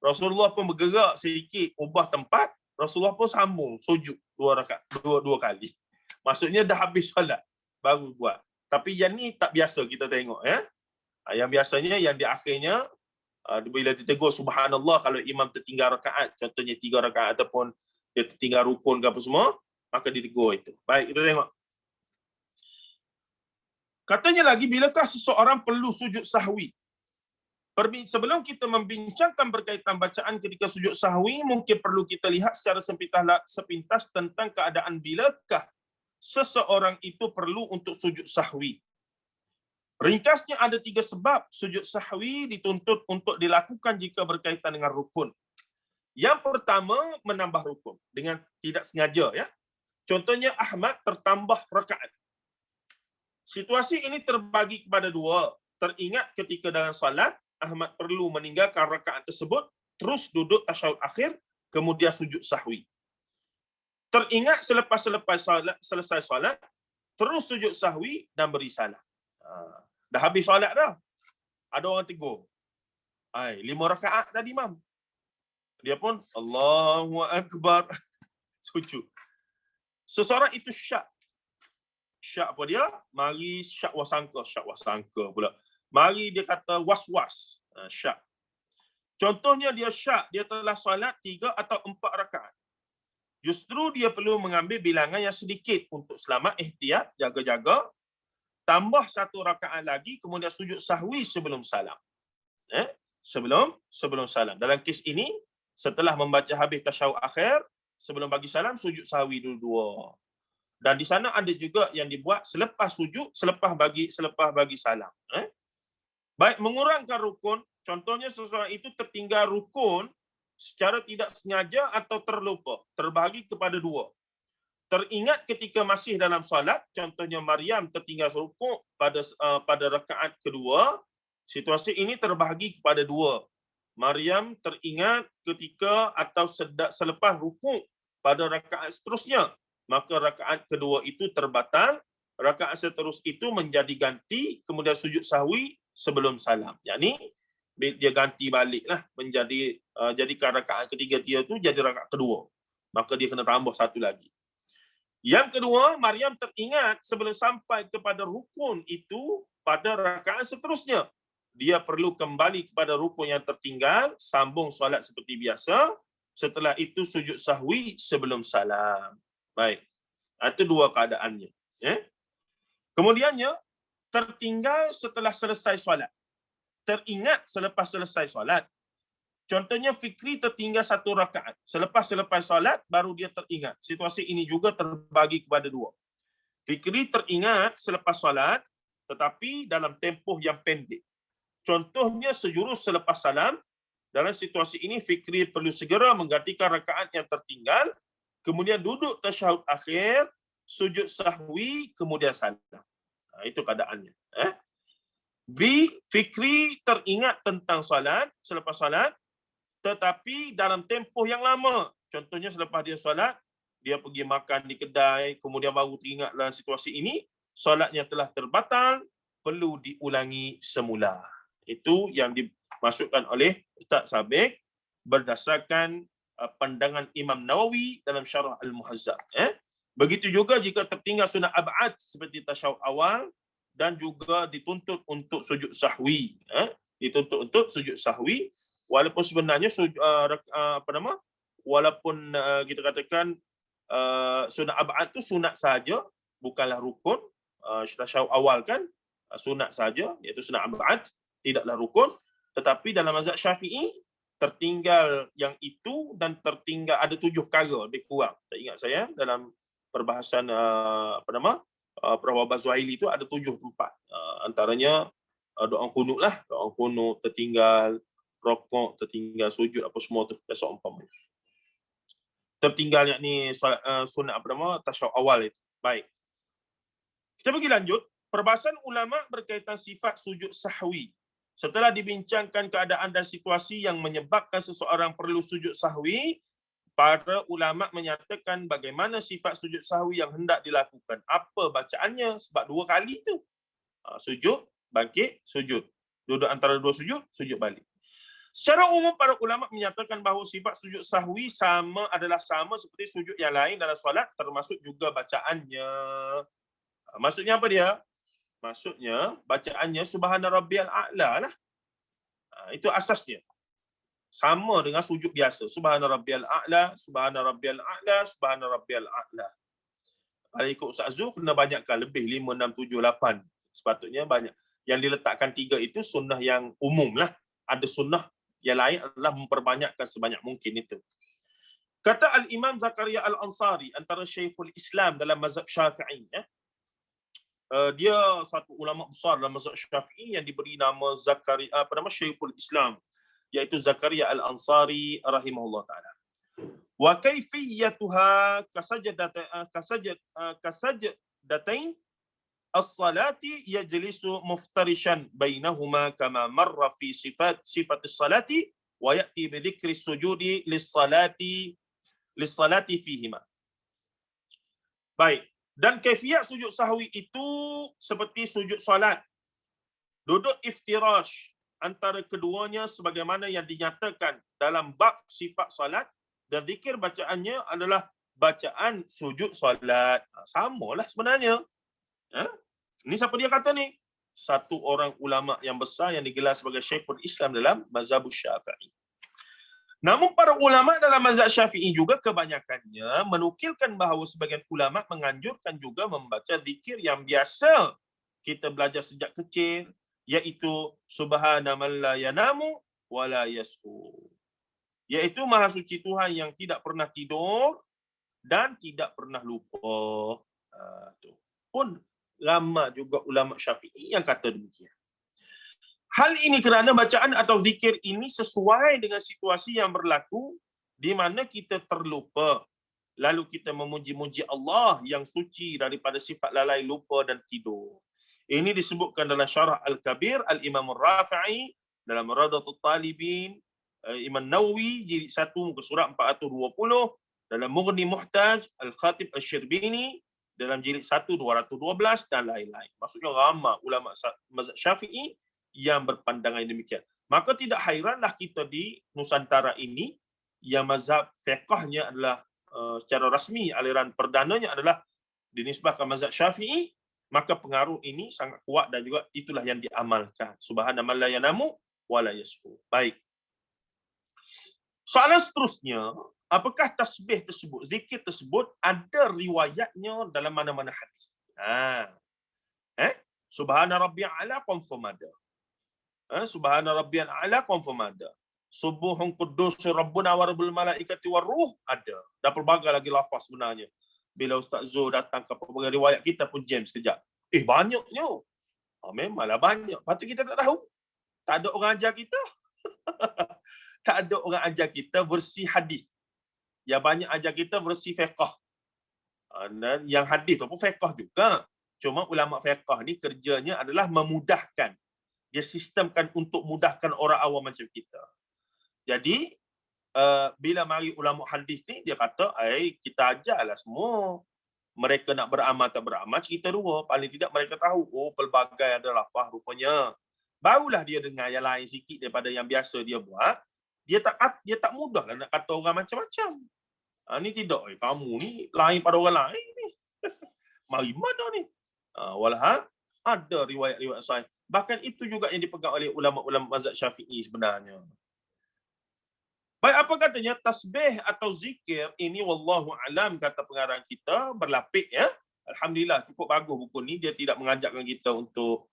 Rasulullah pun bergerak sedikit, ubah tempat, Rasulullah pun sambung sujud 2 rakaat, dua kali. Maksudnya dah habis solat baru buat. Tapi yang ni tak biasa kita tengok ya. Yang biasanya yang di akhirnya bila ditegur subhanallah kalau imam tertinggal rakaat, contohnya 3 rakaat ataupun dia tertinggal rukun ke apa semua, maka ditegur itu. Baik, kita tengok. Katanya lagi, bilakah seseorang perlu sujud sahwi? Sebelum kita membincangkan berkaitan bacaan ketika sujud sahwi, mungkin perlu kita lihat secara sepintas tentang keadaan bilakah seseorang itu perlu untuk sujud sahwi. Ringkasnya ada 3 sebab sujud sahwi dituntut untuk dilakukan jika berkaitan dengan rukun. Yang pertama, menambah rukun dengan tidak sengaja ya. Contohnya Ahmad tertambah rakaat. Situasi ini terbagi kepada 2. Teringat ketika dalam salat Ahmad perlu meninggalkan rakaat tersebut, terus duduk tasyahud akhir, kemudian sujud sahwi. Teringat selesai solat, terus sujud sahwi dan beri salam. Dah habis solat dah. Ada orang tegur. 5 rakaat tadi, Imam. Dia pun Allahu Akbar. Sujud. Seseorang itu syak. Syak apa dia? Mari syak wasangka pula. Mari dia kata was-was. Syak. Contohnya dia syak, dia telah solat 3 atau 4 rakaat. Justru dia perlu mengambil bilangan yang sedikit untuk selamat, ihtiyat, jaga-jaga, tambah 1 rakaat lagi, kemudian sujud sahwi sebelum salam. Sebelum salam. Dalam kes ini, setelah membaca habis tasyahud akhir, sebelum bagi salam, sujud sahwi dulu 2. Dan di sana ada juga yang dibuat selepas sujud, selepas bagi salam. Baik, mengurangkan rukun, contohnya seseorang itu tertinggal rukun secara tidak sengaja atau terlupa, terbahagi kepada 2. Teringat ketika masih dalam solat, contohnya Maryam tertinggal rukuk pada rakaat kedua, situasi ini terbahagi kepada 2. Maryam teringat ketika atau selepas rukuk pada rakaat seterusnya, maka rakaat kedua itu terbatal, rakaat seterus itu menjadi ganti, kemudian sujud sahwi sebelum salam. Yakni dia ganti baliklah menjadi jadikan rakaat ketiga dia tu jadi rakaat kedua. Maka dia kena tambah 1 lagi. Yang kedua, Maryam teringat sebelum sampai kepada rukun itu pada rakaat seterusnya. Dia perlu kembali kepada rukun yang tertinggal, sambung solat seperti biasa. Setelah itu sujud sahwi sebelum salam. Baik. Itu 2 keadaannya. Kemudiannya, tertinggal setelah selesai solat. Teringat selepas selesai solat. Contohnya Fikri tertinggal 1 rakaat. Selepas solat baru dia teringat. Situasi ini juga terbagi kepada 2. Fikri teringat selepas salat tetapi dalam tempoh yang pendek. Contohnya sejurus selepas salam. Dalam situasi ini fikri perlu segera menggantikan rakaat yang tertinggal, kemudian duduk tasyahud akhir, sujud sahwi, kemudian salam. Itu keadaannya. B. Fikri teringat tentang salat selepas salat tetapi dalam tempoh yang lama. Contohnya selepas dia solat, dia pergi makan di kedai, kemudian baru teringat dalam situasi ini, solatnya telah terbatal, perlu diulangi semula. Itu yang dimasukkan oleh Ustaz Sabiq berdasarkan pandangan Imam Nawawi dalam Syarah Al-Muhazzab. Begitu juga jika tertinggal sunat ab'ad seperti tasyahud awal dan juga dituntut untuk sujud sahwi. Dituntut untuk sujud sahwi. Walaupun sebenarnya walaupun kita katakan sunat ab'ad tu sunat saja, bukanlah rukun. Tasyahud awal kan sunat saja, iaitu sunat ab'ad, tidaklah rukun. Tetapi dalam mazhab Syafi'i tertinggal yang itu dan tertinggal ada 7 perkara lebih kurang. Tak ingat saya dalam perbahasan Prof. Wahbah Zuhaili itu ada 7 tempat. Antaranya doa qunut lah, doa qunut tertinggal, rokok tertinggal, sujud apa semua tu seumpamanya. Tertinggal yakni sunat tasyahud awal itu. Baik. Kita pergi lanjut. Perbahasan ulama berkaitan sifat sujud sahwi. Setelah dibincangkan keadaan dan situasi yang menyebabkan seseorang perlu sujud sahwi, para ulama menyatakan bagaimana sifat sujud sahwi yang hendak dilakukan. Apa bacaannya? Sebab 2 kali tu. Sujud, bangkit, sujud. Duduk antara 2 sujud, sujud balik. Secara umum para ulama menyatakan bahawa sifat sujud sahwi adalah sama seperti sujud yang lain dalam solat, termasuk juga bacaannya. Maksudnya apa dia? Maksudnya bacaannya subhana rabbiyal a'la lah. Itu asasnya. Sama dengan sujud biasa. Subhana rabbiyal a'la, subhana rabbiyal a'la, subhana rabbiyal a'la. Kalau ikut Ustaz Zul, kena banyakkan lebih 5, 6, 7, 8. Sepatutnya banyak. Yang diletakkan 3 itu sunnah yang umum lah. Ada sunnah yang lain adalah memperbanyakkan sebanyak mungkin itu. Kata Al-Imam Zakaria Al-Ansari, antara Syekhul Islam dalam mazhab Syafi'i. Dia satu ulama besar dalam mazhab Syafi'i yang diberi nama Syekhul Islam, iaitu Zakaria Al-Ansari rahimahullah ta'ala. Wa kaifiyatuha kasajdatain as-salati yajlisu muftarishan bainahuma kama marra fi sifat as-salati wa ya'ti bi dhikri sujudi lis-salati fihima. Baik, dan kaifiat sujud sahwi itu seperti sujud salat. Duduk iftirash antara keduanya sebagaimana yang dinyatakan dalam bab sifat salat, dan zikir bacaannya adalah bacaan sujud salat. Samalah sebenarnya. Ini siapa dia kata ni? Satu orang ulama yang besar yang digelar sebagai Syekhul Islam dalam mazhab Syafi'i. Namun para ulama dalam mazhab Syafi'i juga kebanyakannya menukilkan bahawa sebagian ulama menganjurkan juga membaca zikir yang biasa kita belajar sejak kecil, iaitu subhana man la yanamu wa la yas'u. Iaitu Maha Suci Tuhan yang tidak pernah tidur dan tidak pernah lupa. Pun ramai juga ulama Syafi'i yang kata demikian. Hal ini kerana bacaan atau zikir ini sesuai dengan situasi yang berlaku di mana kita terlupa. Lalu kita memuji-muji Allah yang suci daripada sifat lalai, lupa dan tidur. Ini disebutkan dalam Syarah Al-Kabir Al-Imam Al-Rafi'i, dalam Radatul Talibin Imam Nawawi jilid 1 muka surat 420, dalam Mughni Muhtaj Al-Khatib Al-Syirbini dalam jilid 1 212 dan lain-lain. Maksudnya ramai ulama mazhab Syafi'i yang berpandangan demikian. Maka tidak hairanlah kita di Nusantara ini yang mazhab fiqhnya adalah secara rasmi aliran perdananya adalah dinisbahkan mazhab Syafi'i, maka pengaruh ini sangat kuat dan juga itulah yang diamalkan. Subhana man la yanamu wa la yas'u. Baik. Soalan seterusnya, apakah tasbih tersebut, zikir tersebut ada riwayatnya dalam mana-mana hadis? Subhana rabbiyal a'la confirm ada. Subhana rabbiyal a'la confirm ada. Subuhun quddus rabbuna wa rabbul malaikati war ruh ada. Dan pelbagai lagi lafaz sebenarnya. bila Ustaz Zul datang ke pelbagai riwayat, kita pun jam sekejap. Banyaknya. Memanglah banyak. Lepas tu kita tak tahu. Tak ada orang ajar kita. Tak ada orang ajar kita versi hadis. Yang banyak ajar kita versi fiqh. Dan yang hadis tu pun fiqh juga. Cuma ulama fiqh ni kerjanya adalah memudahkan. Dia sistemkan untuk mudahkan orang awam macam kita. Jadi, bila mari ulama hadis ni, dia kata, kita ajarlah semua. Mereka nak beramal tak beramal, cerita dua. Paling tidak mereka tahu, pelbagai ada lafaz rupanya. Barulah dia dengar yang lain sikit daripada yang biasa dia buat. Dia tak mudah lah nak kata orang macam-macam. Ni tidak, kamu ni lain pada orang lain ni. Mari mana ni? Walaupun ada riwayat-riwayat sahih. Bahkan itu juga yang dipegang oleh ulama-ulama mazhab Syafi'i sebenarnya. Baik, apa katanya? Tasbih atau zikir ini wallahu alam, kata pengarang kita, berlapik ya. Alhamdulillah, cukup bagus buku ni. Dia tidak mengajakkan kita untuk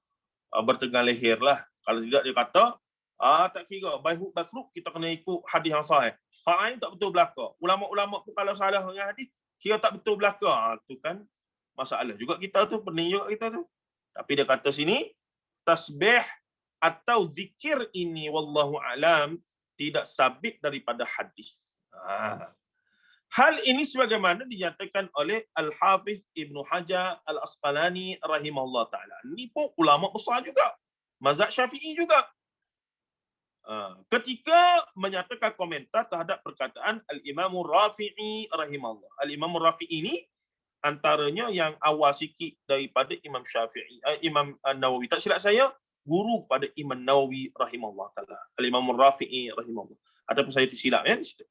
bertegang leher lah. Kalau tidak dia kata, tak kira, baik bakruk, kita kena ikut hadis yang sahih. Hak lain tak betul belaka. Ulama-ulama pun kalau salah dengan hadis, kira tak betul belaka. Tu kan masalah juga kita tu, pening juga kita tu. Tapi dia kata sini, tasbih atau zikir ini wallahu alam tidak sabit daripada hadis. Hal ini sebagaimana dinyatakan oleh Al-Hafiz Ibnu Hajar Al-Asqalani rahimahullah ta'ala. Ini pun ulama besar juga. Mazhab Syafi'i juga. Ketika menyatakan komentar terhadap perkataan Al-Imam Rafi'i rahimahullah. Al-Imam Rafi'i ini antaranya yang awal sikit daripada Imam Syafi'i, Imam Nawawi. Tak silap saya, guru pada Imam Nawawi rahimahullah ta'ala. Al-Imam Rafi'i rahimahullah. Ataupun saya tersilap ya di situ.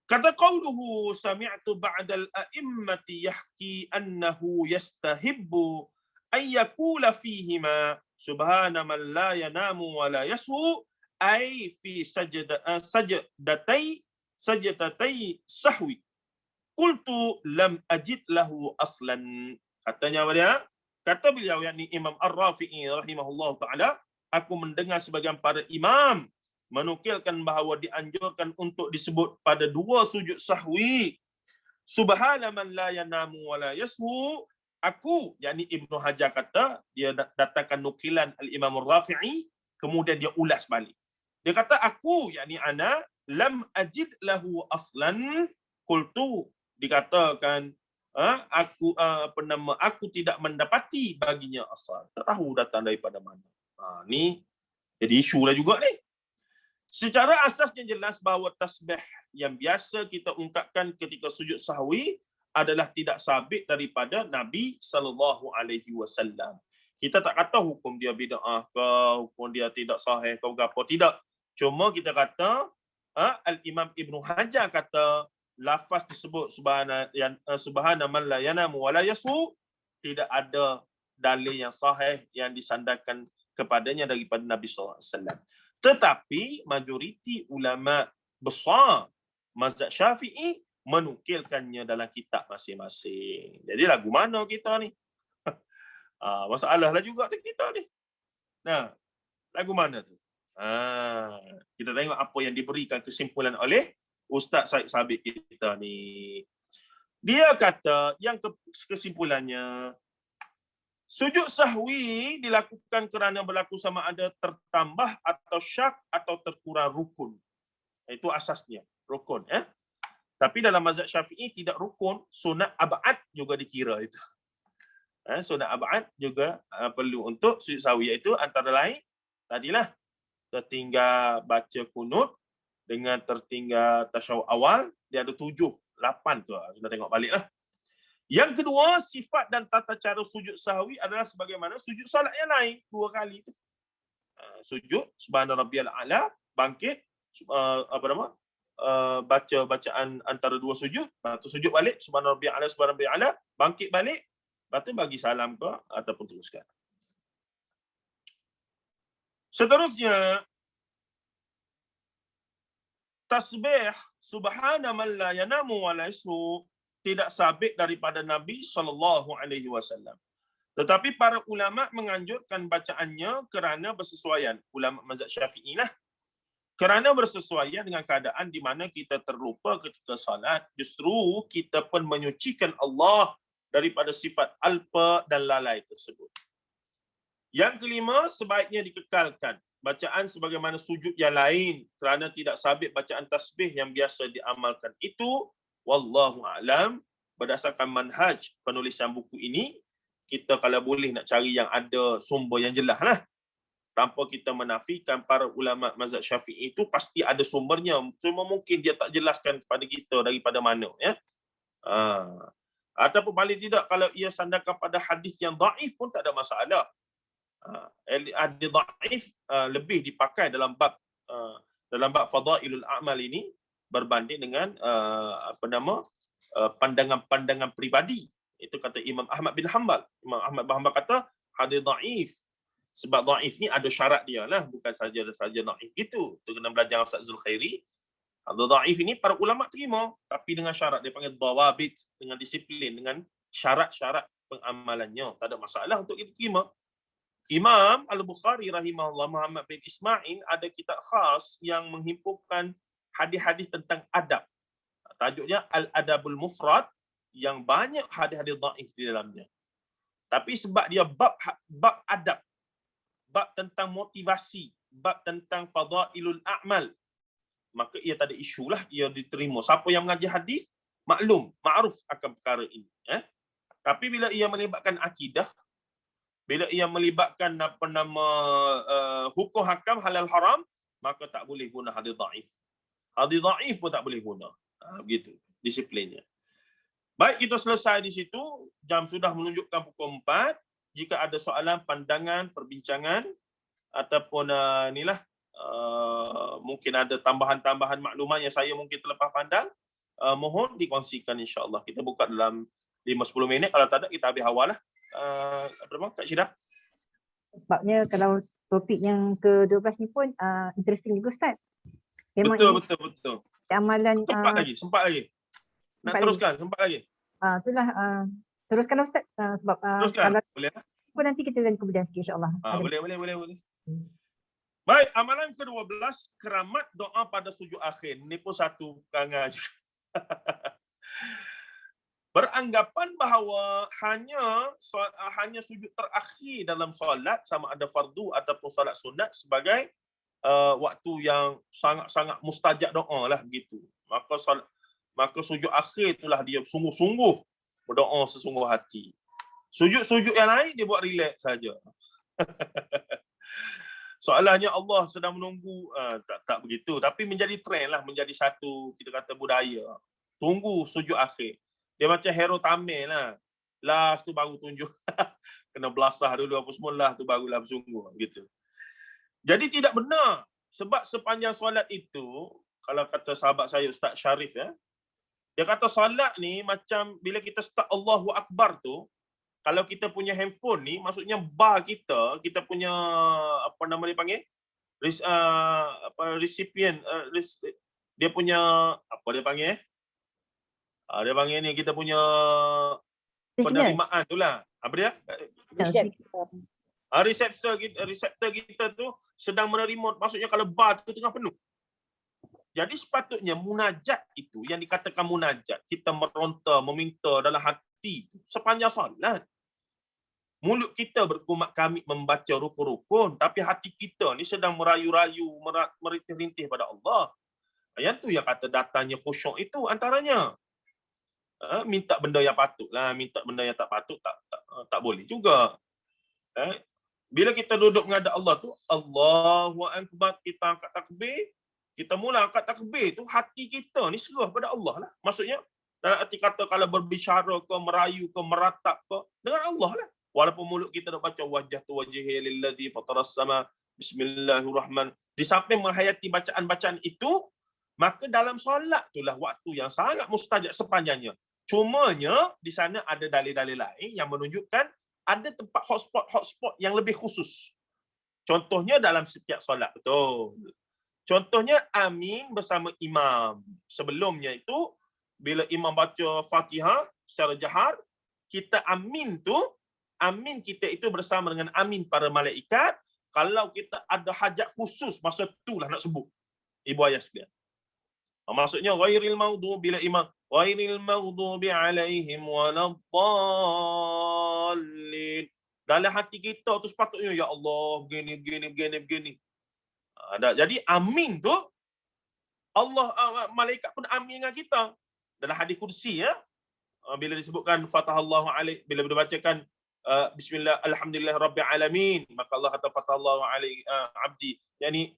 Kata qauluhu sami'tu ba'dal a'immati yahki annahu yastahibbu an yakula fihima subhana man la yanamu wa la yashu ay fi sajdatai sahwi. Qultu lam ajid lahu aslan. Katanya apa dia? Kata beliau, yakni Imam Ar-Rafi'i rahimahullah ta'ala, aku mendengar sebagian para imam menukilkan bahawa dianjurkan untuk disebut pada dua sujud sahwi. Subhana man la yanamu wa la yashu. Aku, yakni Ibnu Hajar kata, dia datangkan nukilan Al-Imam Ar-Rafi'i, kemudian dia ulas balik. Dia kata, aku, yakni ana, lam ajid lahu aslan, qultu. Dikatakan, aku tidak mendapati baginya asal. Tak tahu datang daripada mana. Ni jadi isu lah juga ni. Secara asasnya jelas bahawa tasbih yang biasa kita ungkapkan ketika sujud sahwi adalah tidak sabit daripada Nabi SAW. Kita tak kata hukum dia bid'ah ke, hukum dia tidak sahih ke apa, tidak. Cuma kita kata, Al-Imam Ibnu Hajar kata, lafaz disebut subhana man la yanamu wa la yasu, tidak ada dalil yang sahih yang disandarkan kepadanya daripada Nabi SAW. Tetapi majoriti ulama besar mazhab Syafi'i menukilkannya dalam kitab masing-masing. Jadi lagu mana kita ni? Masalah lah juga kita ni. Nah, lagu mana tu? Kita tengok apa yang diberikan kesimpulan oleh Ustaz Said Sabiq kita ni. Dia kata yang kesimpulannya, sujud sahwi dilakukan kerana berlaku sama ada tertambah atau syak atau terkurang rukun. Itu asasnya, rukun. Tapi dalam mazhab Syafi'i tidak rukun, sunat ab'ad juga dikira itu. Sunat ab'ad juga perlu untuk sujud sahwi, iaitu antara lain tadilah tertinggal baca kunut dengan tertinggal tasyahud awal, dia ada 7, 8 tu. Kita tengok baliklah. Yang kedua, sifat dan tata cara sujud sahwi adalah sebagaimana sujud salat yang lain, 2 kali tu. Sujud subhana rabbiyal a'la, bangkit, baca bacaan antara 2 sujud, lepas tu sujud balik subhana rabbiyal a'la, bangkit balik, lepas tu bagi salam ke ataupun teruskan. Seterusnya, tasbih subhana man la yanamu wa la yashu tidak sabit daripada Nabi SAW. Tetapi para ulama menganjurkan bacaannya kerana bersesuaian. Ulama mazhab Syafi'i lah. Kerana bersesuaian dengan keadaan di mana kita terlupa ketika salat, justru kita pun menyucikan Allah daripada sifat alpa dan lalai tersebut. Yang kelima, sebaiknya dikekalkan bacaan sebagaimana sujud yang lain kerana tidak sabit bacaan tasbih yang biasa diamalkan. Itu wallahu a'lam, berdasarkan manhaj penulisan buku ini, kita kalau boleh nak cari yang ada sumber yang jelas lah. Tanpa kita menafikan para ulama mazhab Syafi'i itu pasti ada sumbernya. Cuma mungkin dia tak jelaskan kepada kita daripada mana, ya. Ataupun paling tidak kalau ia sandarkan pada hadis yang dhaif pun tak ada masalah. Hadis dhaif lebih dipakai dalam bab fadailul a'mal ini berbanding dengan pandangan-pandangan peribadi. Itu kata Imam Ahmad bin Hanbal. Imam Ahmad bin Hanbal kata hadis dhaif. Sebab dhaif ni ada syarat dia lah, bukan saja dhaif gitu. Tu kena belajar Ustaz Zulkhairi. Hadis dhaif ini para ulama terima, tapi dengan syarat, dia panggil dawabit, dengan disiplin, dengan syarat-syarat pengamalannya. Tak ada masalah untuk kita terima. Imam Al-Bukhari rahimahullah, Muhammad bin Ismail, ada kitab khas yang menghimpunkan hadis-hadis tentang adab. Tajuknya Al-Adabul Mufrad, yang banyak hadis-hadis dhaif di dalamnya. Tapi sebab dia bab adab, bab tentang motivasi, bab tentang fadailul a'mal, maka ia tak ada isu lah, ia diterima. Siapa yang mengaji hadis, maklum, ma'ruf akan perkara ini. Tapi bila ia melibatkan akidah, bila ia melibatkan hukum hakam halal haram, maka tak boleh guna hadis dhaif. Hadis dhaif pun tak boleh guna. Begitu disiplinnya. Baik, kita selesai di situ. Jam sudah menunjukkan pukul 4. Jika ada soalan, pandangan, perbincangan ataupun mungkin ada tambahan-tambahan maklumat yang saya mungkin terlepas pandang, mohon dikongsikan insya-Allah. Kita buka dalam 5-10 minit. Kalau tak ada, kita habis awal lah. Kak Syirah? Sebabnya kalau topik yang ke-12 ni pun interesting juga Ustaz. Memang Betul. amalan Sempat lagi. Nak teruskan, sempat lagi. Itulah teruskan Ustaz, sebab Teruskan. kalau Boleh lah. pun nanti kita dan kemudian sikit insya-Allah. Boleh. Baik, amalan ke-12, keramat doa pada sujud akhir. Ini pun satu perangai. Beranggapan bahawa hanya sujud terakhir dalam solat, sama ada fardu ataupun solat sunat, sebagai waktu yang sangat-sangat mustajab doa lah begitu. Maka sujud akhir itulah dia sungguh-sungguh berdoa sesungguh hati. Sujud-sujud yang lain dia buat relax saja. Soalannya Allah sedang menunggu, tak begitu, tapi menjadi trend lah, menjadi satu kita kata budaya. Tunggu sujud akhir. Dia macam hero Tamil lah. Last tu baru tunjuk. Kena belasah dulu apa semua lah tu barulah bersungguh gitu. Jadi tidak benar, sebab sepanjang solat itu, kalau kata sahabat saya Ustaz Syarif, dia kata solat ni macam bila kita start Allahu Akbar tu, kalau kita punya handphone ni, maksudnya bar kita punya apa nama dia panggil? Recipient, dia punya apa dia panggil? Dia panggil ni kita punya penerimaan tu lah. Apa dia? Reseptor kita tu sedang menerima, maksudnya kalau bar tu tengah penuh. Jadi sepatutnya munajat itu, yang dikatakan munajat, kita meronta, meminta dalam hati sepanjang solat. Mulut kita berkumat kamit membaca rukun-rukun, tapi hati kita ni sedang merayu-rayu, merintih-rintih pada Allah. Yang tu yang kata datangnya khusyuk itu antaranya. Minta benda yang patut lah, minta benda yang tak patut tak boleh juga. Bila kita duduk menghadap Allah tu, Allahu Akbar, kita angkat takbir, kita mula angkat takbir tu, hati kita ni serah pada Allah lah. Maksudnya, dalam arti kata kalau berbicara ke, merayu ke, meratap ke, dengan Allah lah. Walaupun mulut kita dah baca wajhatu wajhi lillazi fataras sama, bismillahirrahmanirrahim. Di samping menghayati bacaan-bacaan itu, maka dalam solat itulah waktu yang sangat mustajab sepanjangnya. Cumanya di sana ada dalil-dalil lain yang menunjukkan ada tempat hotspot yang lebih khusus. Contohnya dalam setiap solat, betul. Contohnya amin bersama imam. Sebelumnya itu bila imam baca Fatihah secara jahar, kita amin kita itu bersama dengan amin para malaikat. Kalau kita ada hajat khusus, masa itulah nak sebut. Ibu ayah sekalian. Maksudnya ghairil maghdubi bila imam ghairil maghdubi alaihim waladdallin. Dalam hati kita tu sepatutnya ya Allah begini. Jadi amin tu Allah malaikat pun amin dengan kita. Dalam hadis kursi ya, bila disebutkan fatahallahu alaih, bila dibacakan bismillah alhamdulillah rabbil alamin, maka Allah kata fatahallahu alaih abdi. Yani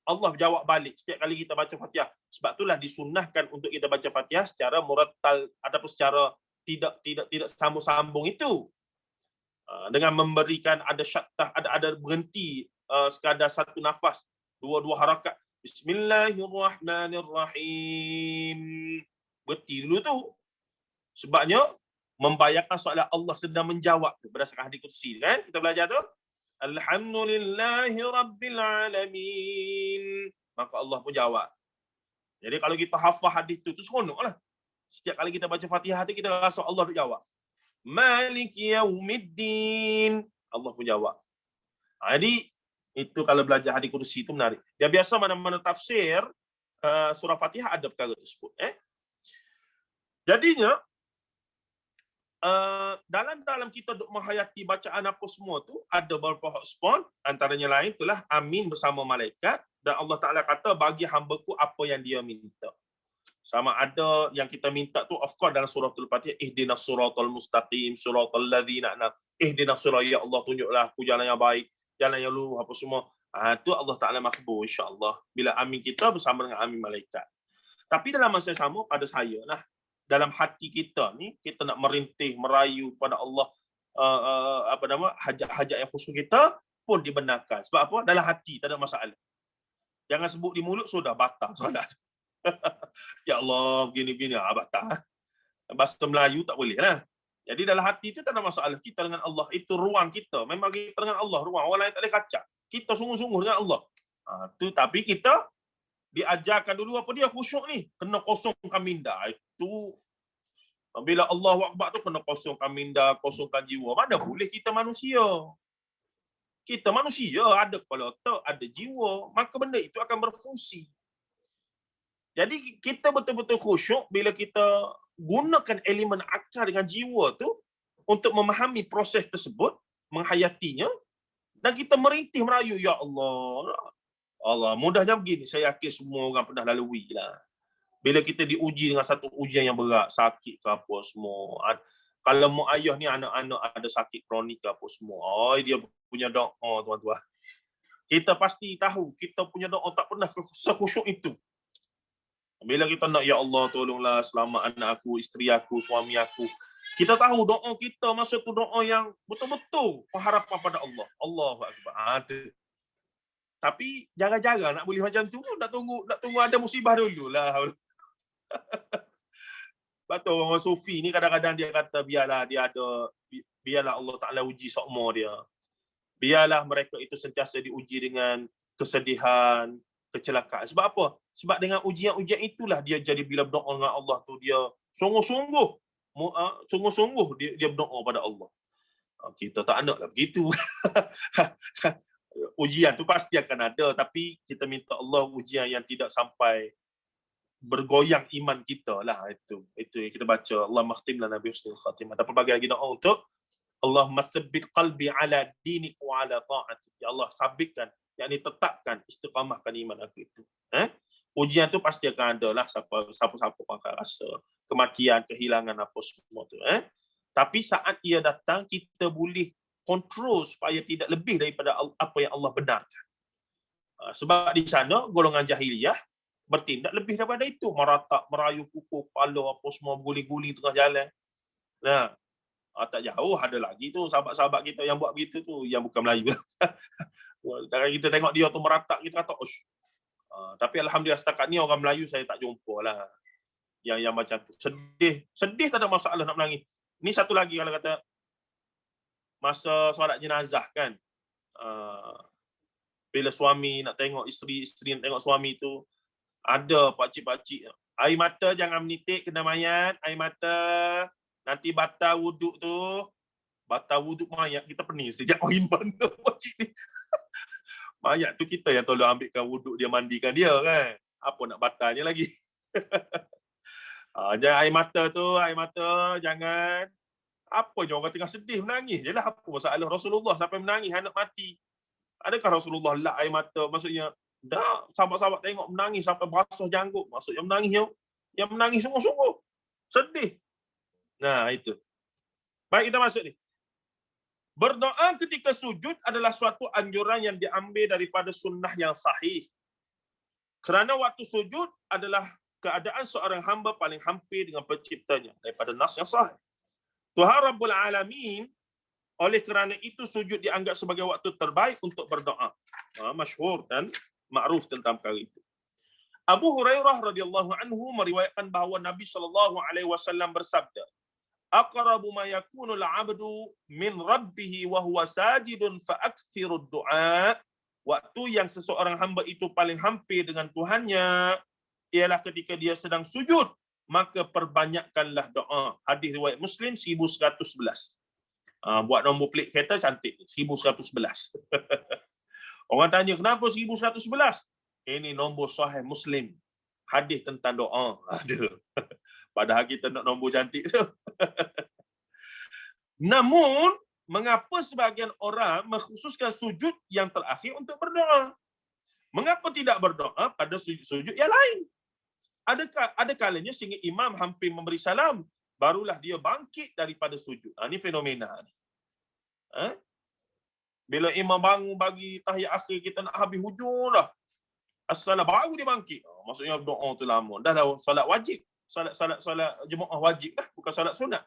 Allah jawab balik setiap kali kita baca Fatihah. Sebab itulah disunnahkan untuk kita baca Fatihah secara murattal ataupun secara tidak sambung-sambung itu. Dengan memberikan ada syattah, ada berhenti sekadar satu nafas, dua harakat. Bismillahirrahmanirrahim. Berhenti dulu tu. Sebabnya membayangkan soalan Allah sedang menjawab tu berdasarkan hadis kursi kan? Kita belajar tu. Alhamdulillahi rabbil alamin. Maka Allah pun jawab. Jadi kalau kita hafal hadis tu seronoklah. Setiap kali kita baca Fatihah tu kita rasa Allah tu jawab. Maliki yaumiddin. Allah pun jawab. Jadi itu kalau belajar hadis kursi itu menarik. Dia biasa mana-mana tafsir surah Fatihah ada perkara tersebut. Jadinya dalam kita duk menghayati bacaan apa semua tu ada beberapa hotspot, antaranya lain itulah amin bersama malaikat, dan Allah Taala kata bagi hamba-Ku apa yang dia minta. Sama ada yang kita minta tu of course dalam surah Al-Fatihah, ihdinas siratal mustaqim siratal ladzina an'amta, ihdinas siratal, ya Allah tunjuklah aku jalan yang baik, jalan yang lurus apa semua. Tu Allah Taala makbul insya-Allah bila amin kita bersama dengan amin malaikat. Tapi dalam masa yang sama pada saya lah, dalam hati kita ni kita nak merintih merayu pada Allah hajat-hajat yang khusus kita pun dibenarkan. Sebab apa? Dalam hati tak ada masalah. Jangan sebut di mulut sudah batal solat. Ya Allah begini-begini batal. Bahasa Melayu tak boleh lah. Jadi dalam hati itu tak ada masalah. Kita dengan Allah itu ruang kita. Memang kita dengan Allah ruang. Orang lain tak boleh kacak. Kita sungguh-sungguh dengan Allah. Tapi kita diajarkan dulu apa dia khusyuk ni. Kena kosongkan minda. Itu bila Allahu Akbar tu kena kosongkan minda, kosongkan jiwa. Mana boleh kita manusia. Kita manusia ada kepala otak, ada jiwa. Maka benda itu akan berfungsi. Jadi kita betul-betul khusyuk bila kita gunakan elemen akal dengan jiwa tu untuk memahami proses tersebut, menghayatinya, dan kita merintih merayu, ya Allah. Allah, mudahnya begini, saya yakin semua orang pernah lalui lah. Bila kita diuji dengan satu ujian yang berat, sakit ke apa semua. Kalau mak ayah ni anak-anak ada sakit kronik ke apa semua, dia punya doa tuan-tuan. Kita pasti tahu, kita punya doa tak pernah sekhusyuk itu. Bila kita nak, ya Allah tolonglah selamat anak aku, isteri aku, suami aku. Kita tahu doa kita masa tu doa yang betul-betul pengharapan pada Allah. Allahu Akbar. Tapi jarang-jarang nak boleh macam tu, nak tunggu ada musibah dululah. Betul orang sufi ni kadang-kadang dia kata biarlah Allah Taala uji sokmo dia. Biarlah mereka itu sentiasa diuji dengan kesedihan, kecelakaan. Sebab apa? Sebab dengan ujian-ujian itulah dia jadi bila berdoa dengan Allah tu dia sungguh-sungguh dia berdoa pada Allah. Kita tak naklah begitu. Ujian tu pasti akan ada, tapi kita minta Allah ujian yang tidak sampai bergoyang iman kita lah. Itu yang kita baca, Allah makhtim lana bi husnil khatimah. Ada pelbagai lagi doa untuk Allahumma tsabbit qalbi ala dinik wa ala ta'atik. Ya Allah sabitkan, yakni tetapkan, istiqamahkan iman aku itu. Ujian tu pasti akan ada lah, siapa-siapa akan rasa kematian, kehilangan apa semua tu. Tapi saat ia datang, kita boleh kontrol supaya tidak lebih daripada apa yang Allah benarkan. Sebab di sana golongan jahiliyah bertindak lebih daripada itu, meratak, merayu kukuh kepala apa semua, guling-guling tengah jalan. Nah, tak jauh ada lagi tu sahabat-sahabat kita yang buat begitu tu, yang bukan Melayu. Dan kita tengok dia tu meratak, kita kata tapi alhamdulillah setakat ni orang Melayu saya tak jumpa lah yang macam tu. Sedih tak ada masalah nak menangis. Ni satu lagi kalau kata masa solat jenazah kan, bila suami nak tengok isteri nak tengok suami tu, ada pakcik-pakcik, air mata jangan menitik kena mayat, air mata nanti batal wuduk tu, batal wuduk mayat. Kita pening sekejap, mana pakcik ni. Mayat tu kita yang tolong ambilkan wuduk dia, mandikan dia kan. Apa nak batalnya lagi. Jangan air mata jangan. Apa je orang tengah sedih menangis je lah. Apa masalah Rasulullah sampai menangis anak mati. Adakah Rasulullah lap air mata? Maksudnya, dah sahabat-sahabat tengok menangis sampai basuh janggut. Maksudnya menangis yang menangis sungguh-sungguh. Sedih. Nah, itu. Baik, kita masuk ni. Berdoa ketika sujud adalah suatu anjuran yang diambil daripada sunnah yang sahih. Kerana waktu sujud adalah keadaan seorang hamba paling hampir dengan penciptanya daripada nas yang sahih. Tuhan Rabbul Alamin, oleh kerana itu sujud dianggap sebagai waktu terbaik untuk berdoa. Masyhur dan makruf tentang perkara itu. Abu Hurairah radhiyallahu anhu meriwayatkan bahawa Nabi SAW bersabda, "Aqrabu ma yakunu al-'abdu min rabbih wa huwa sajidun fa aktsirud du'a." Waktu yang seseorang hamba itu paling hampir dengan Tuhannya ialah ketika dia sedang sujud, maka perbanyakkanlah doa. Hadis riwayat Muslim 1111. Buat nombor plate kereta cantik, 1111. Orang tanya, kenapa 1111? Ini nombor sahih Muslim. Hadis tentang doa. Ada. Padahal kita nak nombor cantik tu. Namun, mengapa sebahagian orang mengkhususkan sujud yang terakhir untuk berdoa? Mengapa tidak berdoa pada sujud-sujud yang lain? Ada kalanya sehingga imam hampir memberi salam, barulah dia bangkit daripada sujud. Ini fenomena. Bila imam bangun bagi tahiyat akhir, kita nak habis hujung dah. As-salam, baru dia bangkit. Maksudnya doa tu lama. Dah solat wajib. Solat jemaah wajib dah, bukan solat sunat.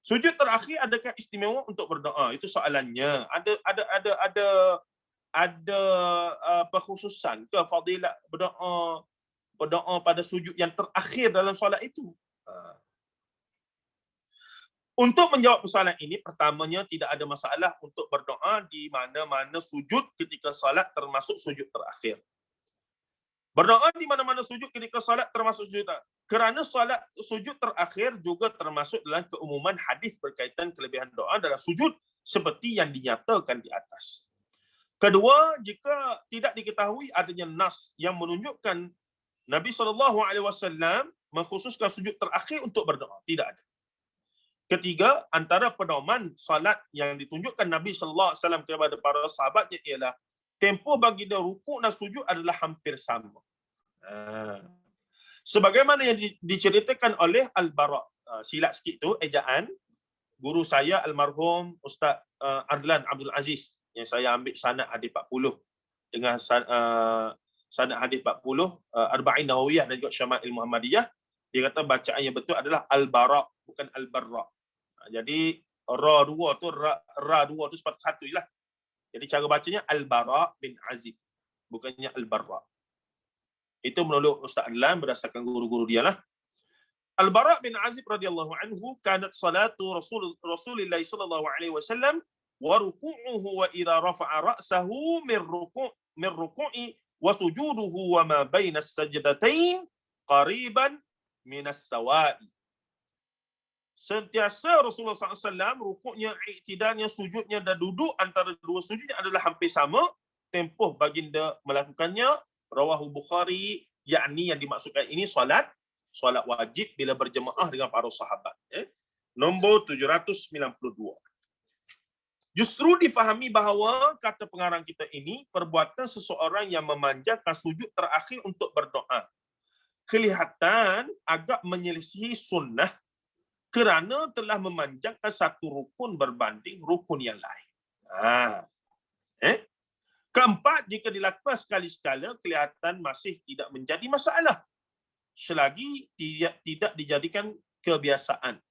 Sujud terakhir adakah istimewa untuk berdoa? Itu soalannya. Ada perkhususan ke fadilat berdoa pada sujud yang terakhir dalam solat itu? Untuk menjawab persoalan ini, pertamanya tidak ada masalah untuk berdoa di mana-mana sujud ketika solat termasuk sujud terakhir. Berdoa di mana-mana sujud ketika solat termasuk sujud terakhir. Kerana solat sujud terakhir juga termasuk dalam keumuman hadis berkaitan kelebihan doa dalam sujud seperti yang dinyatakan di atas. Kedua, jika tidak diketahui adanya nas yang menunjukkan Nabi SAW mengkhususkan sujud terakhir untuk berdoa, tidak ada. Ketiga, antara pedoman salat yang ditunjukkan Nabi SAW kepada para sahabatnya ialah tempoh baginda rukuk dan sujud adalah hampir sama. Sebagaimana yang diceritakan oleh Al-Bara. Silap sikit tu, ejaan. Guru saya, almarhum Ustaz Adlan Abdul Aziz, yang saya ambil sanad hadis 40 dengan sanad hadis 40, Arba'in Nawawiyah dan juga Syama'il Muhammadiyah. Dia kata bacaan yang betul adalah Al-Bara, bukan Al-Barra. Jadi ra dua tu sepatutnya satu je lah. Jadi cara bacanya Al-Bara bin Azib, bukannya Al-Barra. Itu menurut Ustaz Adlan berdasarkan guru-guru dia lah. Al-Bara bin Azib radhiyallahu anhu, kanat salatu Rasulillah sallallahu alaihi wasallam wa ruku'uhu wa idza rafa'a ra'sahu min ruku'i wa sujuduhu wa ma baina as-sajdatain qariban min as-sawa'i. Sentiasa Rasulullah SAW rukuknya, iktidalnya, sujudnya dan duduk antara dua sujudnya adalah hampir sama. Tempoh baginda melakukannya, rawahu Bukhari, yakni yang dimaksudkan ini solat wajib bila berjemaah dengan para sahabat. Nombor 792. Justru difahami bahawa kata pengarang kita ini perbuatan seseorang yang memanjangkan sujud terakhir untuk berdoa kelihatan agak menyelisihi sunnah kerana telah memanjangkan satu rukun berbanding rukun yang lain. Keempat, jika dilakukan sekali-sekala kelihatan masih tidak menjadi masalah selagi tidak dijadikan kebiasaan.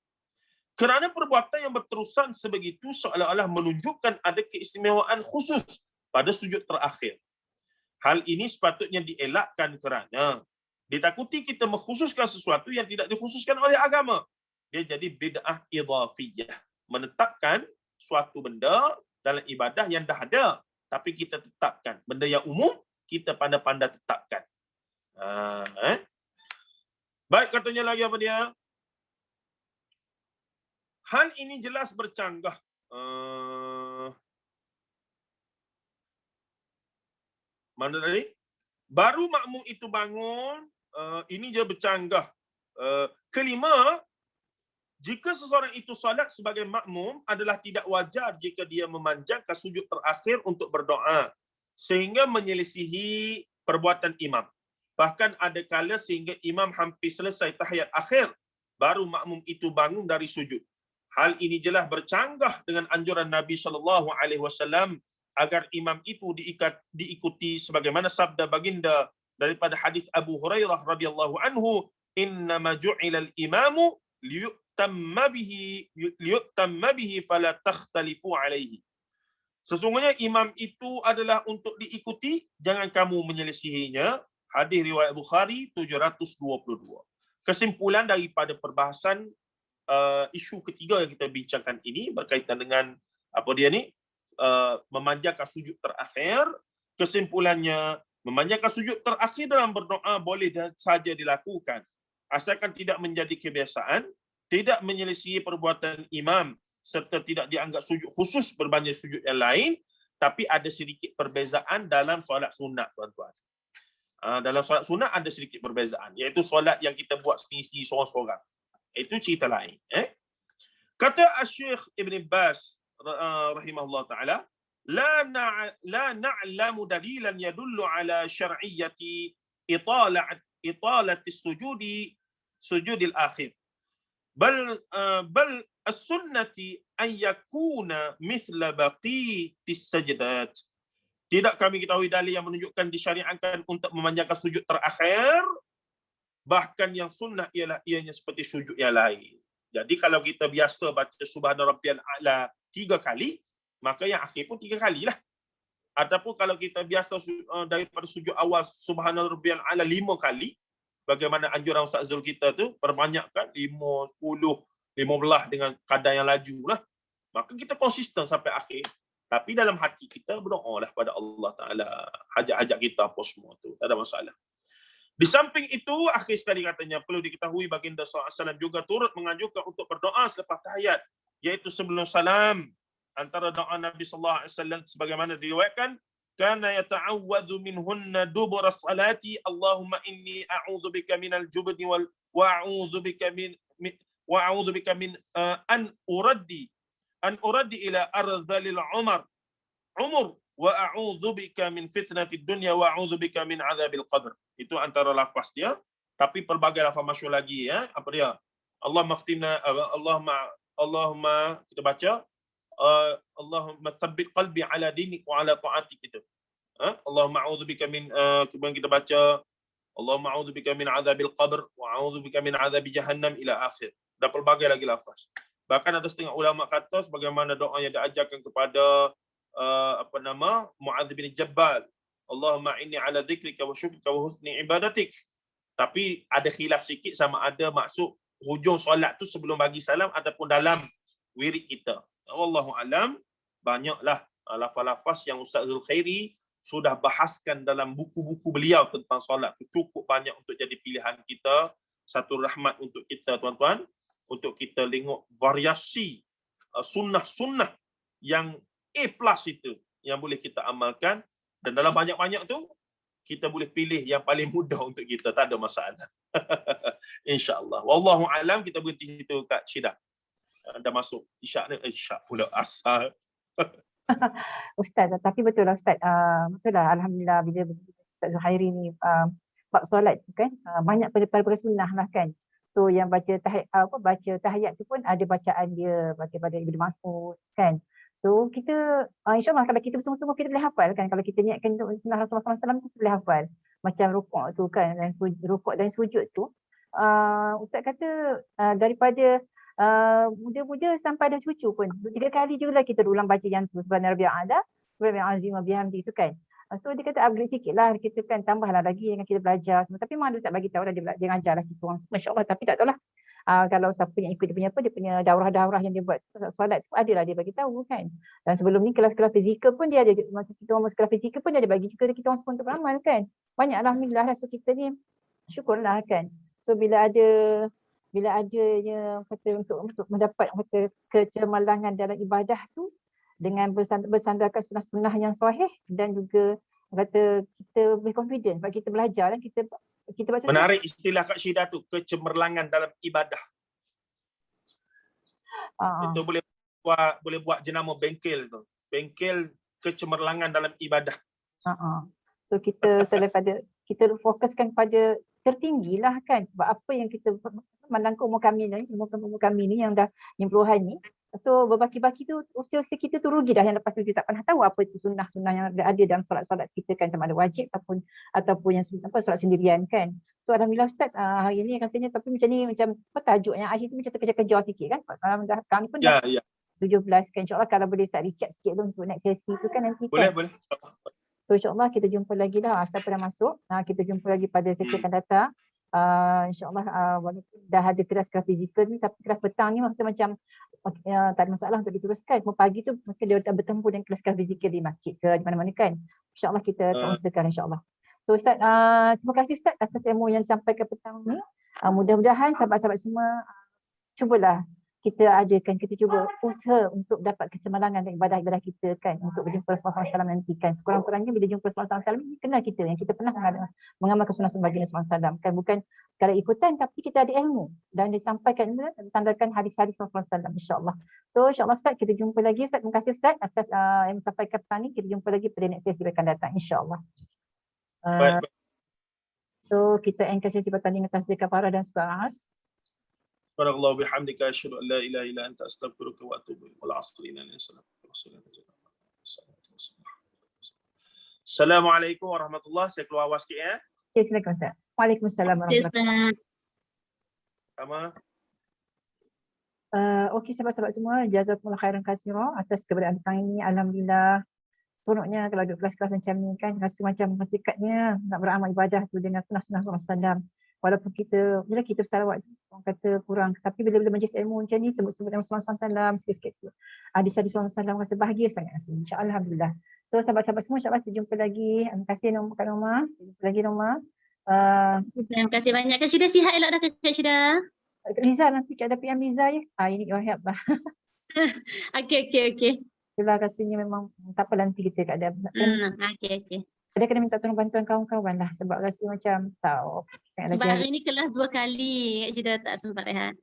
Kerana perbuatan yang berterusan sebegitu seolah-olah menunjukkan ada keistimewaan khusus pada sujud terakhir. Hal ini sepatutnya dielakkan kerana ditakuti kita mengkhususkan sesuatu yang tidak dikhususkan oleh agama. Dia jadi bid'ah idhafiyah. Menetapkan suatu benda dalam ibadah yang dah ada, tapi kita tetapkan. Benda yang umum, kita pandai-pandai tetapkan. Baik, katanya lagi apa dia? Hal ini jelas bercanggah. Mana tadi? Baru makmum itu bangun, ini dia bercanggah. Kelima, jika seseorang itu salat sebagai makmum adalah tidak wajar jika dia memanjangkan sujud terakhir untuk berdoa sehingga menyelisihi perbuatan imam. Bahkan ada kala sehingga imam hampir selesai tahiyat akhir baru makmum itu bangun dari sujud. Hal ini jelas bercanggah dengan anjuran Nabi SAW agar imam itu diikuti sebagaimana sabda baginda daripada hadis Abu Hurairah radhiyallahu anhu, "Innama ju'ilal imamu liyutamma bihi fala takhtalifu alaihi." Sesungguhnya imam itu adalah untuk diikuti, jangan kamu menyelisihinya. Hadis riwayat Bukhari 722. Kesimpulan daripada perbahasan isu ketiga yang kita bincangkan ini berkaitan dengan apa dia ni, memanjangkan sujud terakhir. Kesimpulannya, memanjangkan sujud terakhir dalam berdoa boleh saja dilakukan asalkan tidak menjadi kebiasaan, tidak menyelisihi perbuatan imam serta tidak dianggap sujud khusus berbanding sujud yang lain. Tapi ada sedikit perbezaan dalam solat sunat, tuan-tuan. Dalam solat sunat ada sedikit perbezaan, iaitu solat yang kita buat sendiri-sendiri seorang-seorang. Itu cerita lain. Kata Syekh Ibn Abbas rahimahullah ta'ala, la na'lamu dalilan yadullu ala syar'iyyati italati sujudil akhir. Bal as-sunnati an yakuna mithla baqiyatis sajdat. Tidak kami ketahui dalil yang menunjukkan disyariatkan untuk memanjangkan sujud terakhir. Bahkan yang sunnah ialah ianya seperti sujud yang lain. Jadi kalau kita biasa baca Subhana Rabbiyal A'la 3 kali, maka yang akhir pun 3 kali lah. Ataupun kalau kita biasa daripada sujud awal Subhana Rabbiyal A'la 5 kali, bagaimana anjuran Ustaz Zul kita tu, perbanyakkan 5, 10, 15 dengan kadar yang laju lah. Maka kita konsisten sampai akhir. Tapi dalam hati kita berdoa lah pada Allah Ta'ala. Hajat-hajat kita apa semua tu. Tak ada masalah. Di samping itu, akhir sekali katanya, perlu diketahui baginda SAW juga turut menganjurkan untuk berdoa selepas tahiyat, iaitu sebelum salam. Antara doa Nabi SAW sebagaimana diriwayatkan, kana yata'awwadhu minhunna dubura salati, Allahumma inni a'udzubika minal jubni wa a'udzubika min an uraddi ila ardhalil umur wa a'udzubika min fitnatid dunya wa a'udzubika min adzabil qabr. Itu antara lafaz dia, tapi pelbagai lafaz masyhur lagi ya. Apa dia? Allahumma kita baca Allahumma tsabbit qalbi ala dinik wa ala ta'atik itu. Allahumma a'udzubika min kemudian kita baca Allahumma a'udzubika min adzabil qabr wa a'udzubika min adzabi jahannam ila akhir. Dan pelbagai lagi lafaz. Bahkan ada setengah ulama kata sebagaimana doa yang diajarkan kepada Mu'adz bin Jabal, Allahumma inni ala dzikrika wa syukrika wa husni ibadatik. Tapi ada khilaf sikit sama ada maksud hujung solat tu sebelum bagi salam ataupun dalam wirid kita. Wallahu alam, banyaklah lafaz-lafaz yang Ustaz Zulkhairi sudah bahaskan dalam buku-buku beliau tentang solat tu, cukup banyak untuk jadi pilihan kita. Satu rahmat untuk kita tuan-tuan, untuk kita tengok variasi sunnah-sunnah yang A+ itu yang boleh kita amalkan, dan dalam banyak-banyak tu kita boleh pilih yang paling mudah untuk kita, tak ada masalah. InsyaAllah. Wallahu alam, kita berhenti situ Kak Syida. Dah masuk isyak ni, isyak pula asal. Ustaz, tapi betul lah Ustaz. Betul lah, alhamdulillah bila Ustaz Zuhairi ni bab solat tu kan, banyak perkara sunnah lah kan. So yang baca tahiyat tu pun ada bacaan dia pada Ibnu Mas'ud kan. So kita insya-Allah kalau kita bersungguh-sungguh kita boleh hafal kan, kalau kita niatkan untuk sunnah Rasulullah SAW tu boleh hafal. Macam rukuk tu kan, dan rukuk dan sujud tu Ustaz kata daripada muda-muda sampai dah cucu pun 3 kali je lah kita ulang baca yang tu, Subhana Rabbiyal A'la, Subhana Azim wa bihamdi tu kan. So dia kata upgrade sikit lah, kita kan tambahlah lagi dengan kita belajar semua. Tapi memang Ustaz bagi tahu lah, dia ngajar lah kita orang semua, insya-Allah. Tapi tak tahulah kalau siapa yang ikut dia punya daurah-daurah yang dia buat solat tu, adalah dia bagi tahu kan. Dan sebelum ni kelas-kelas fizikal pun dia ada, masa kita orang kelas fizikal pun dia ada bagi juga kita orang semua untuk beramal kan. Banyak alhamdulillah lah. So kita ni syukurlah kan. So bila adanya kata untuk mendapat kata kecemerlangan dalam ibadah tu dengan bersandarkan sunnah-sunnah yang sahih, dan juga kata kita lebih confident sebab kita belajar dan kita baca Menarik istilah Kak Syida tu, kecemerlangan dalam ibadah. Itu boleh buat jenama bengkel tu. Bengkel kecemerlangan dalam ibadah. So kita daripada kita fokuskan pada tertinggilah kan, sebab apa yang kita melangkah umur kami ni yang dah 90-an ni. So berbaki-baki tu usia-usia kita tu rugi dah, yang lepas tu kita tak pernah tahu apa itu sunnah-sunnah yang ada dalam solat-solat kita kan, sama ada wajib ataupun yang solat sendirian kan. So alhamdulillah Ustaz, hari ni rasanya tapi macam ni, macam apa tajuk yang akhir tu macam terkejar-kejar sikit kan. Sekarang ni pun dah 17 kan, insyaAllah kalau boleh Ustaz recap sikit tu untuk next sesi tu kan nanti kan. Boleh. So insyaAllah kita jumpa lagi lah, siapa dah masuk. Kita jumpa lagi pada sesi akan datang. InsyaAllah walaupun dah ada kelas fizikal ni, tapi kelas petang ni macam tak ada masalah untuk diteruskan. Cuma pagi tu mungkin dia dah bertemu dengan kelas fizikal di masjid ke di mana-mana kan. InsyaAllah kita usahakan insyaAllah. So Ustaz, terima kasih Ustaz atas ilmu yang disampaikan petang ni. Mudah-mudahan sahabat-sahabat semua cubalah kita cuba usaha untuk dapat kecemerlangan dan ibadah-ibadah kita kan, untuk berjumpa Rasulullah SAW nanti kan. Sekurang-kurangnya bila jumpa Rasulullah SAW ni kenal kita, yang kita pernah mengamalkan sunnah-sunnah baginda Rasulullah SAW kan, bukan sekadar ikutan tapi kita ada ilmu dan disampaikan disandarkan hadis-hadis Rasulullah SAW, insyaAllah. So insyaAllah Ustaz, kita jumpa lagi Ustaz. Terima kasih Ustaz atas yang disampaikan petang ni. Kita jumpa lagi pada next sesi akan datang, insyaAllah. So kita end sesi petang dengan tasbih kafarah dan surah As. Subhanallah bihamdika asyhadu an la ilaha illa anta astaghfiruka wa atubu ilaik. Wal 'asri innal insana lafi khusr. Assalamualaikum warahmatullahi. Saya keluar awal sikit ya. Okay, silakan Ustaz. Waalaikumsalam warahmatullahi Sama. Okey sahabat-sahabat semua, jazakumullah khairan katsira atas keberadaan petang ini. Alhamdulillah. Seronoknya kalau ada kelas-kelas macam ni kan, rasa macam hakikatnya nak beramal ibadah tu dengan sunnah-sunnah Rasulullah SAW. Walaupun bila kita bersalawat orang kata kurang, tapi bila majlis ilmu macam ni sebut-sebut nama Rasulullah SAW sikit-sikit tu, hadis-hadis Rasulullah SAW, rasa bahagia sangat rasa. InsyaAllah, alhamdulillah. So sahabat-sahabat semua, insyaAllah kita jumpa lagi. Terima kasih Kak Norma. Jumpa lagi Norma. Terima kasih banyak Kak Syida. Sihat elok dah Kak Syida? Riza nanti ada PM Riza ya. Ini your help lah. Okey. Itulah rasanya memang tak apa nanti kita ada. Okey. Ada kena minta tolong bantuan kawan-kawan lah sebab rasa macam tahu. Sebab hari ni kelas 2 kali Kak Syida tak sempat rehat.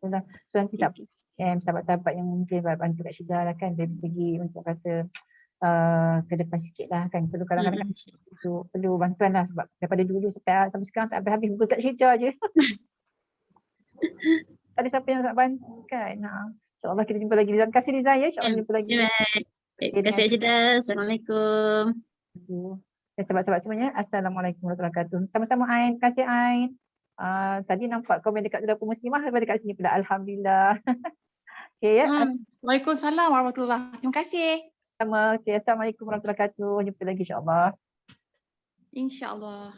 Itulah. So nanti tak sahabat-sahabat yang mungkin bantu Kak Syida lah kan, dari segi untuk kata ke depan sikit lah kan. Perlu kadang-kadang perlu bantuan lah sebab daripada dulu sampai sekarang tak habis-habis buku Kak Syida je. Ada siapa yang nak bantu kan. InsyaAllah kita jumpa lagi. Terima kasih Riza ya. InsyaAllah jumpa lagi. Terima kasih Kak Syida. Assalamualaikum. Sahabat-sahabat semuanya, Assalamualaikum warahmatullahi wabarakatuh. Sama-sama Ain. Terima kasih Ain. Tadi nampak komen dekat Dapur Muslimah daripada kat sini pula. Alhamdulillah. Okay, ya. Waalaikumsalam warahmatullahi wabarakatuh. Terima kasih. Sama. Okay, Assalamualaikum warahmatullahi wabarakatuh. Jumpa lagi insyaAllah. InsyaAllah.